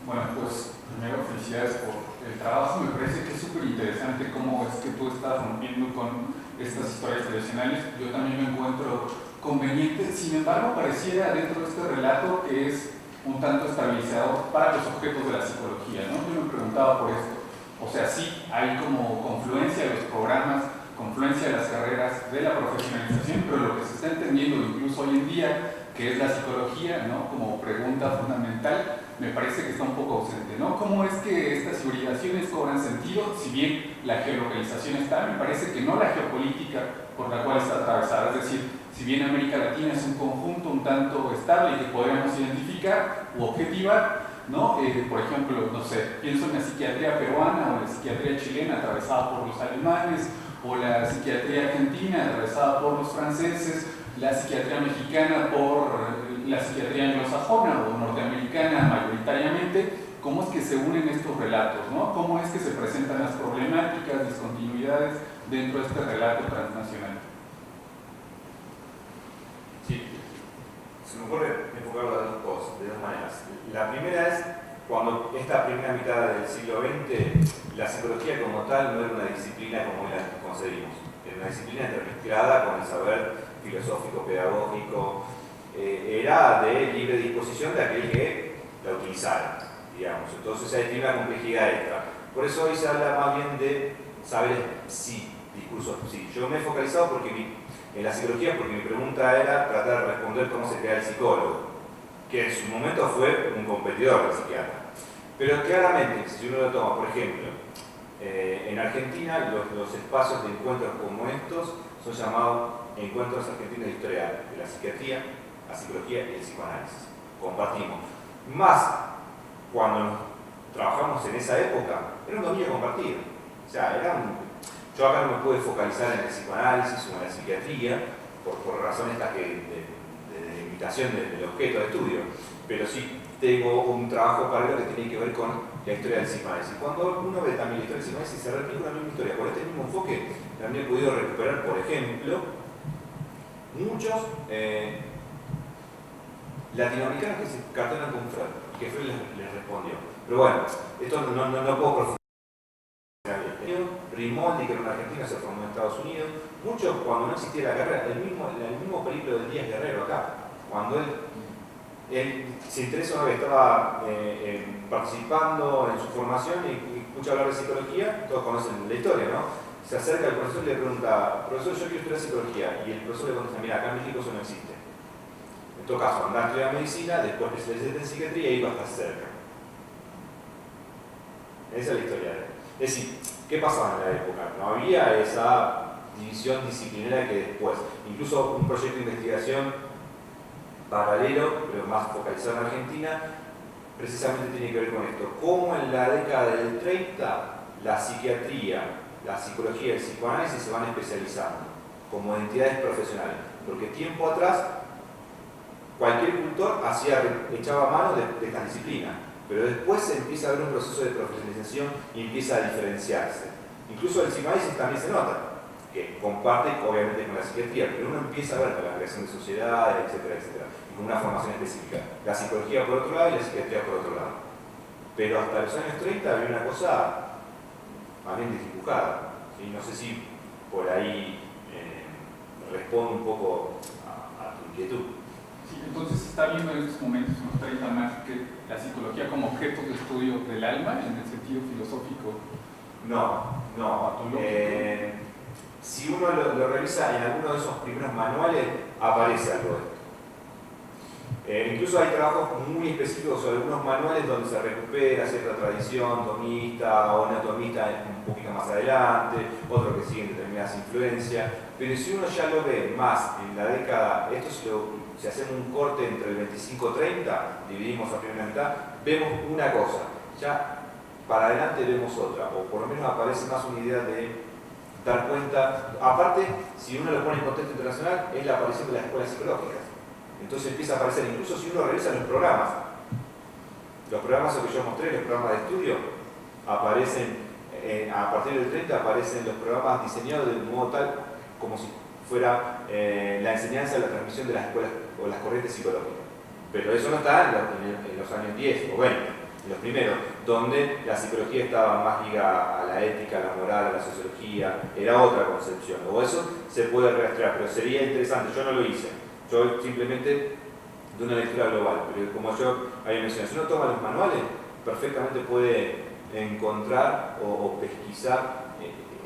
[SPEAKER 3] Bueno, pues primero felicidades por el trabajo. Me parece que es súper interesante cómo es que tú estás rompiendo con estas historias tradicionales. Yo también me encuentro conveniente, sin embargo pareciera dentro de este relato que es un tanto estabilizador para los objetos de la psicología, ¿no? Yo me preguntaba por esto. O sea, sí, hay como confluencia de los programas, confluencia de las carreras, de la profesionalización, pero lo que se está entendiendo incluso hoy en día, que es la psicología, ¿no? Como pregunta fundamental, me parece que está un poco ausente, ¿no? ¿Cómo es que estas hibridaciones cobran sentido? Si bien la geolocalización está, me parece que no la geopolítica por la cual está atravesada. Es decir, si bien América Latina es un conjunto un tanto estable que podríamos identificar u objetivar, ¿no? Por ejemplo, no sé, pienso en la psiquiatría peruana o la psiquiatría chilena atravesada por los alemanes, o la psiquiatría argentina atravesada por los franceses, la psiquiatría mexicana por la psiquiatría anglosajona o norteamericana mayoritariamente. ¿Cómo es que se unen estos relatos, ¿no? ¿Cómo es que se presentan las problemáticas, discontinuidades dentro de este relato transnacional?
[SPEAKER 1] Sí, se me ocurre enfocarlo de dos maneras. La primera es cuando esta primera mitad del siglo XX la psicología como tal no era una disciplina como la concebimos, era una disciplina intermezclada con el saber filosófico, pedagógico, era de libre disposición de aquel que la utilizara, digamos. Entonces ahí tiene una complejidad extra. Por eso hoy se habla más bien de saberes sí, discursos sí. Yo me he focalizado en la psicología porque mi pregunta era tratar de responder cómo se crea el psicólogo, que en su momento fue un competidor del psiquiatra. Pero claramente, si uno lo toma, por ejemplo, en Argentina los espacios de encuentros como estos son llamados encuentros argentinos de historia de la psiquiatría, la psicología y el psicoanálisis. Compartimos. Más cuando trabajamos en esa época, era un dominio compartido. O sea, yo acá no me pude focalizar en el psicoanálisis o en la psiquiatría por razones de limitación del objeto de estudio, pero sí tengo un trabajo paralelo que tiene que ver con la historia del psicoanálisis. Cuando uno ve también la historia del psicoanálisis, se replica una misma historia. Por este mismo enfoque, también he podido recuperar, por ejemplo, muchos latinoamericanos que se cartonan con Freud, y que Freud les respondió. Pero bueno, esto no puedo profundizar. Rimoldi, que era un argentino, se formó en Estados Unidos. Muchos, cuando no existía la carrera, el mismo periplo del Díaz Guerrero acá, cuando él se interesa una vez, estaba participando en su formación y escucha hablar de psicología, todos conocen la historia, ¿no? Se acerca al profesor y le pregunta, profesor, yo quiero estudiar psicología, y el profesor le contesta, mira, acá en México eso no existe. En todo caso, andá a estudiar medicina, después especialista en psiquiatría y iba a estar cerca. Esa es la historia de él. Es decir, ¿qué pasaba en la época? No había esa división disciplinaria que después, incluso un proyecto de investigación paralelo, pero más focalizado en Argentina, precisamente tiene que ver con esto. Cómo en la década del 30 la psiquiatría, la psicología y el psicoanálisis se van especializando como entidades profesionales. Porque tiempo atrás cualquier cultor echaba mano de esta disciplina, pero después se empieza a ver un proceso de profesionalización y empieza a diferenciarse. Incluso el psicoanálisis también se nota, que comparte obviamente con la psiquiatría, pero uno empieza a ver con la creación de sociedades, etcétera, etcétera, y con una formación específica. La psicología por otro lado y la psiquiatría por otro lado. Pero hasta los años 30 había una cosa más bien desdibujada. ¿Sí? No sé si por ahí respondo un poco a tu inquietud.
[SPEAKER 3] Sí, entonces está viendo en estos momentos, unos 30 más, que la psicología como objeto de estudio del alma, en el sentido filosófico.
[SPEAKER 1] No. Si uno lo revisa en alguno de esos primeros manuales, aparece algo de esto. Incluso hay trabajos muy específicos sobre algunos manuales donde se recupera cierta tradición tomista o neotomista un poquito más adelante, otros que siguen determinadas influencias, pero si uno ya lo ve más en la década, si hacemos un corte entre el 25-30, dividimos a primera mitad, vemos una cosa, ya para adelante vemos otra, o por lo menos aparece más una idea de dar cuenta. Aparte, si uno lo pone en contexto internacional, es la aparición de las escuelas psicológicas. Entonces empieza a aparecer, incluso si uno revisa los programas que yo mostré, los programas de estudio, aparecen, a partir del 30 aparecen los programas diseñados de un modo tal como si fuera la enseñanza, la transmisión de las escuelas o las corrientes psicológicas. Pero eso no está en los años 10 o 20, en los primeros, donde la psicología estaba más ligada a la ética, a la moral, a la sociología, era otra concepción. O eso se puede rastrear, pero sería interesante, yo no lo hice. Yo simplemente de una lectura global, pero como yo había mencionado, si uno toma los manuales, perfectamente puede encontrar o pesquisar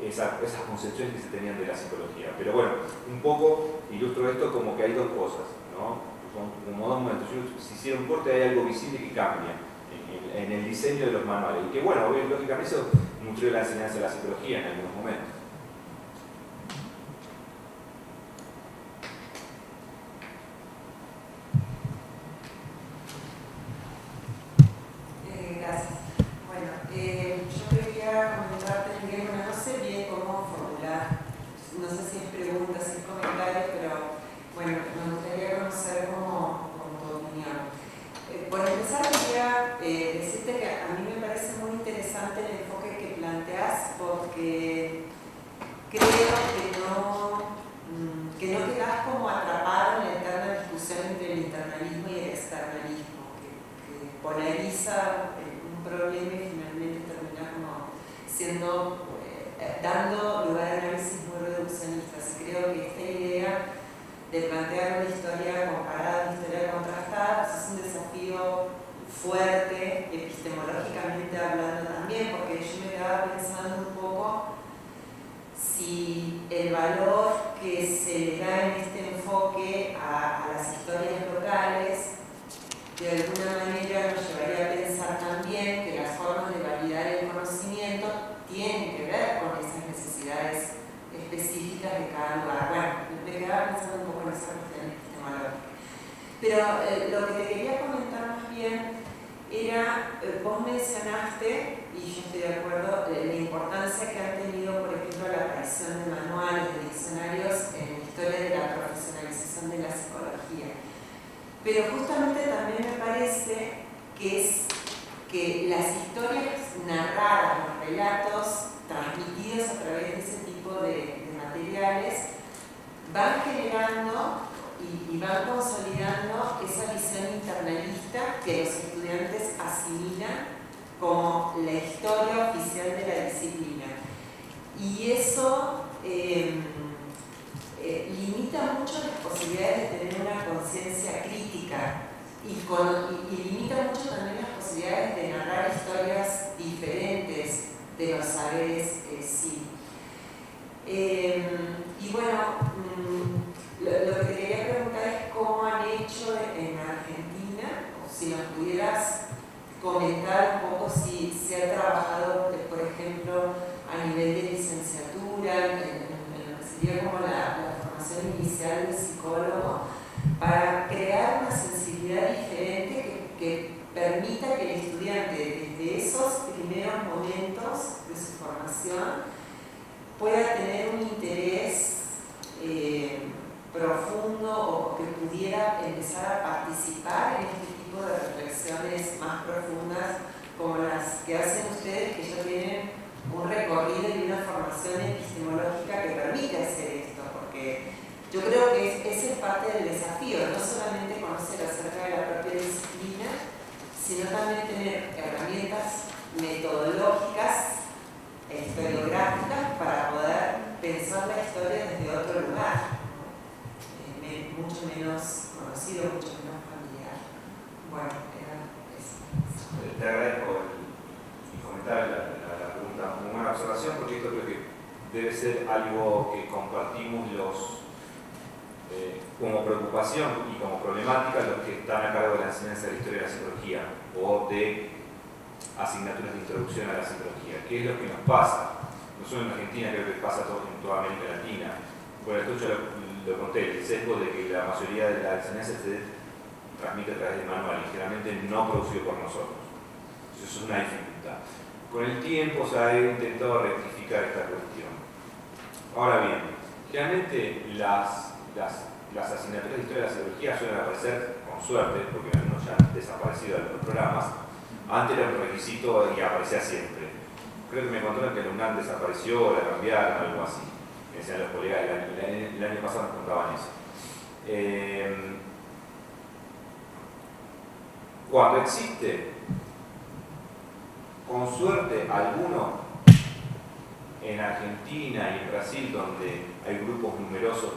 [SPEAKER 1] esas concepciones que se tenían de la psicología. Pero bueno, un poco ilustro esto como que hay dos cosas, ¿no? Son como dos momentos. Si hiciera un corte, hay algo visible que cambia en el diseño de los manuales. Y que bueno, lógicamente eso nutrió la enseñanza de la psicología en algunos momentos.
[SPEAKER 4] Gracias. Bueno, yo quería comentarte, Miguel, no sé bien cómo formular, no sé si es pregunta, si es comentario, pero bueno, me gustaría conocer como tu opinión. Por empezar, quería decirte que a mí me parece muy interesante el enfoque que planteas, porque creo que no quedas como atrapado en la eterna discusión entre el internalismo y el externalismo, que polariza un problema y finalmente termina como dando lugar a análisis muy reduccionistas. Y creo que esta idea de plantear una historia comparada, una historia contrastada, pues es un desafío fuerte, epistemológicamente hablando también, porque yo me quedaba pensando un poco si el valor que se le da en este enfoque a las historias locales de alguna manera nos llevaría a pensar también que las formas de validar el conocimiento tienen que ver con esas necesidades específicas de cada lugar. Bueno, me quedaba pensando un poco en esa cuestión epistemológica. Pero lo que te quería comentar más bien era, vos mencionaste, y yo estoy de acuerdo, la importancia que han tenido, por ejemplo, la aparición de manuales, de diccionarios en la historia de la profesionalización de la psicología. Pero justamente también me parece que las historias narradas, los relatos transmitidos a través de ese tipo de materiales van generando y van consolidando esa visión internalista que los estudiantes asimilan como la historia oficial de la disciplina. Y eso limita mucho las posibilidades de tener una conciencia crítica y limita mucho también las posibilidades de narrar historias diferentes de los saberes sí. Y bueno, lo que te quería preguntar es cómo han hecho en Argentina, o si nos pudieras comentar un poco si se ha trabajado, por ejemplo, a nivel de licenciatura, en lo que sería como la formación inicial del psicólogo, para crear una sensibilidad diferente que permita que el estudiante, desde esos primeros momentos de su formación, pueda tener un interés profundo o que pudiera empezar a participar en este tipo de reflexiones más profundas como las que hacen ustedes, que ya tienen un recorrido y una formación epistemológica que permite hacer esto, porque yo creo que ese es parte del desafío, no solamente conocer acerca de la propia disciplina, sino también tener herramientas metodológicas e historiográficas para poder pensar la historia desde otro lugar. mucho menos conocido, mucho menos familiar. Bueno, era eso.
[SPEAKER 1] Te agradezco el comentario, la pregunta, como una observación, porque esto creo que debe ser algo que compartimos como preocupación y como problemática los que están a cargo de la enseñanza de la historia de la psicología o de asignaturas de introducción a la psicología. ¿Qué es lo que nos pasa? No solo en Argentina, creo que pasa en toda América Latina. Bueno, esto yo lo conté, el sesgo de que la mayoría de la enseñanza se transmite a través de manual y generalmente no producido por nosotros. Eso es una dificultad. Con el tiempo se ha intentado rectificar esta cuestión. Ahora bien, generalmente las asignaturas de historia de la psicología suelen aparecer, con suerte, porque algunos ya han desaparecido de los programas. Antes era un requisito y aparecía siempre. Creo que me contaron que el UNAM desapareció, la cambiaron, algo así. Me decían los colegas, el año pasado nos contaban eso. Cuando existe, con suerte, alguno en Argentina y en Brasil, donde hay grupos numerosos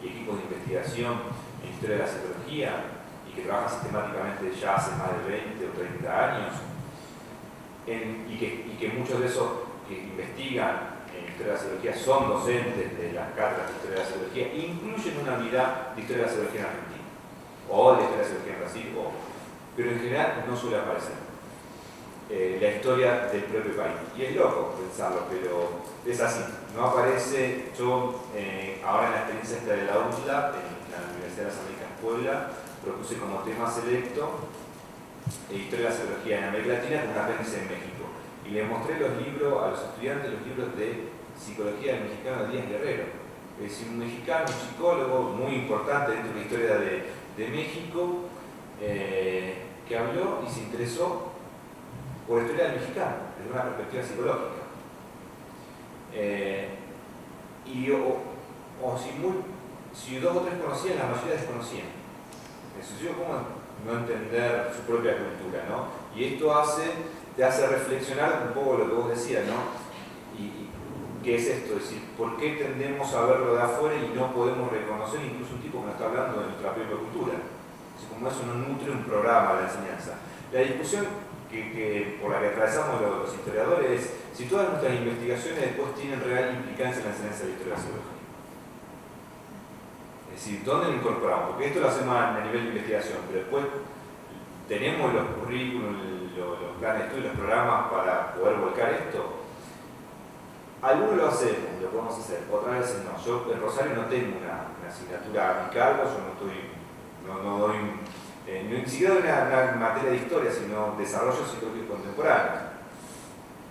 [SPEAKER 1] y equipos de investigación en historia de la psicología y que trabajan sistemáticamente ya hace más de 20 o 30 años, y que muchos de esos que investigan en historia de la psicología son docentes de las cátedras de historia de la psicología, incluyen una unidad de historia de la psicología en Argentina, o de historia de la psicología en Brasil, pero en general no suele aparecer la historia del propio país. Y es loco pensarlo, pero es así. No aparece. Yo, ahora en la experiencia esta de la UNLA, en la Universidad de las Américas Puebla, propuse como tema selecto Historia de la Psicología en América Latina con un apéndice en México. Y le mostré los libros a los estudiantes, los libros de Psicología del mexicano Díaz Guerrero. Es decir, un mexicano, un psicólogo muy importante dentro de la historia de México, que habló y se interesó por la historia del mexicano, desde una perspectiva psicológica. Si dos o tres conocían, la mayoría desconocían. Eso es como no entender su propia cultura, ¿no? Y esto te hace reflexionar un poco lo que vos decías, ¿no? Y ¿qué es esto? Es decir, ¿por qué tendemos a verlo de afuera y no podemos reconocer incluso un tipo que nos está hablando de nuestra propia cultura? Así como eso no nutre un programa de enseñanza. La discusión por la que atravesamos los historiadores es si todas nuestras investigaciones después tienen real implicancia en la enseñanza de la historia de la psicología. Es decir, ¿dónde lo incorporamos? Porque esto lo hacemos a nivel de investigación, pero después tenemos los currículums, los planes de estudio, los programas para poder volcar esto. Algunos lo hacemos, lo podemos hacer, otras veces no. Yo en Rosario no tengo una asignatura a mi cargo, yo no doy ni siquiera una materia de historia, sino desarrollo psicológico contemporáneo.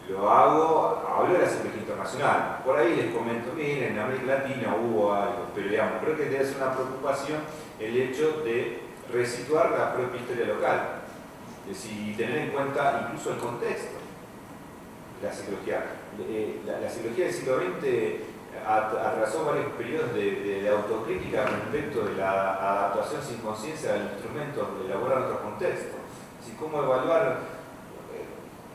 [SPEAKER 1] Lo hablo de la psicología internacional. Por ahí les comento, miren, en América Latina hubo algo, pero digamos, creo que debe ser una preocupación el hecho de resituar la propia historia local. Es decir, tener en cuenta incluso el contexto de la psicología. La psicología del siglo XX atravesó varios periodos de autocrítica respecto de la adaptación sin conciencia del instrumento de elaborar otro contexto. Así como evaluar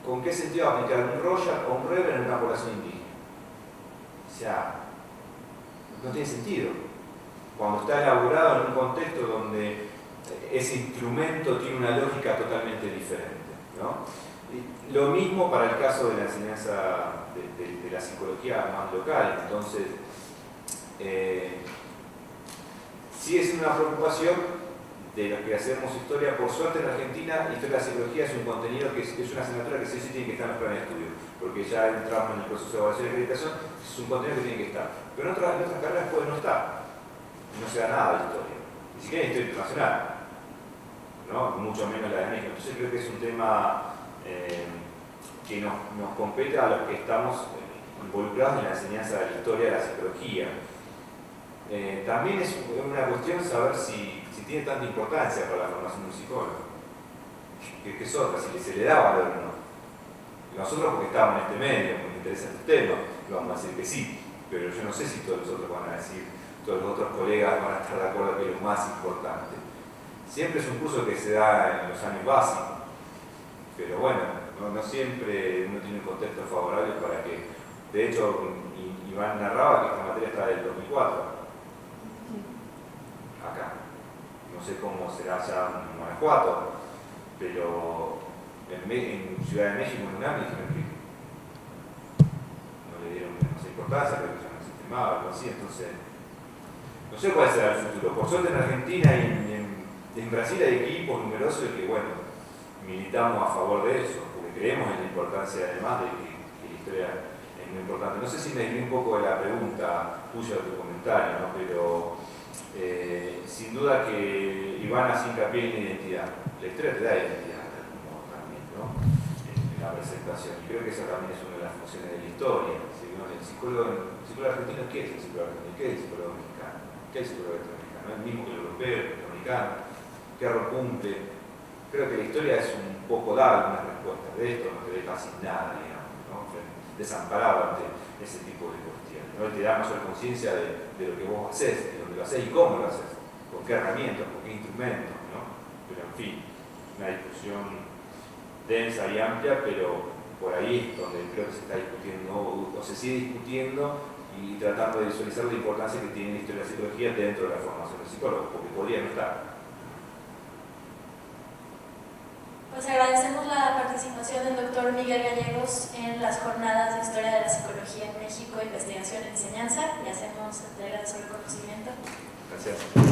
[SPEAKER 1] con qué sentido aplicar un Roger o un Reber en una población indígena. O sea, no tiene sentido. Cuando está elaborado en un contexto donde ese instrumento tiene una lógica totalmente diferente, ¿no? Y lo mismo para el caso de la enseñanza de la psicología más local. Entonces, sigue siendo una preocupación de los que hacemos historia. Por suerte en Argentina, historia de la psicología es un contenido que es una asignatura que sí tiene que estar en los planes de estudio, porque ya entramos en el proceso de evaluación y acreditación, es un contenido que tiene que estar. Pero en otras carreras puede no estar, no se da nada de historia, ni siquiera historia internacional, ¿no? Mucho menos la de México. Entonces creo que es un tema que nos compete a los que estamos involucrados en la enseñanza de la historia de la psicología. También es una cuestión saber si tiene tanta importancia para la formación de un psicólogo. Que es otra, si se le da valor o no. Nosotros, porque estamos en este medio, porque nos interesa este tema, vamos a decir que sí, pero yo no sé si todos los otros van a decir, todos los otros colegas van a estar de acuerdo que es lo más importante. Siempre es un curso que se da en los años básicos, pero bueno, no siempre uno tiene un contexto favorable para que. De hecho, Iván narraba que esta materia está del 2004. Acá. no sé cómo será allá en Guanajuato, pero en Ciudad de México, en UNAM, dijeron que no le dieron demasiada importancia, pero que ya no se estimaba, algo así. Entonces, no sé cuál será el futuro. Por suerte en Argentina y en Brasil hay equipos numerosos que, bueno, militamos a favor de eso, porque creemos en la importancia, además, de que la historia es muy importante. No sé si me desvié un poco de la pregunta tuya o tu comentario, ¿no? Pero sin duda que Iván hace hincapié en la identidad. La historia te da identidad, también, ¿no? En la presentación. Y creo que esa también es una de las funciones de la historia. ¿Sí? ¿No? El psicólogo argentino, ¿qué es el psicólogo argentino? ¿Qué es el psicólogo mexicano? ¿Qué es el psicólogo mexicano? ¿Es el mismo que el europeo, el norteamericano? ¿Qué rol cumple? Creo que la historia es un poco dar algunas respuestas de esto, no te ve casi nada, digamos, ¿no? Desamparado ante ese tipo de cuestiones, ¿no? Te da mayor conciencia de lo que vos haces, de dónde lo haces y cómo lo haces, con qué herramientas, con qué instrumentos, ¿no? Pero en fin, una discusión densa y amplia, pero por ahí es donde creo que se está discutiendo, o se sigue discutiendo y tratando de visualizar la importancia que tiene la historia de la psicología dentro de la formación del psicólogo, porque podría no estar.
[SPEAKER 2] Pues agradecemos la participación del doctor Miguel Gallegos en las jornadas de Historia de la Psicología en México, Investigación y Enseñanza, y hacemos entrega de su reconocimiento.
[SPEAKER 1] Gracias.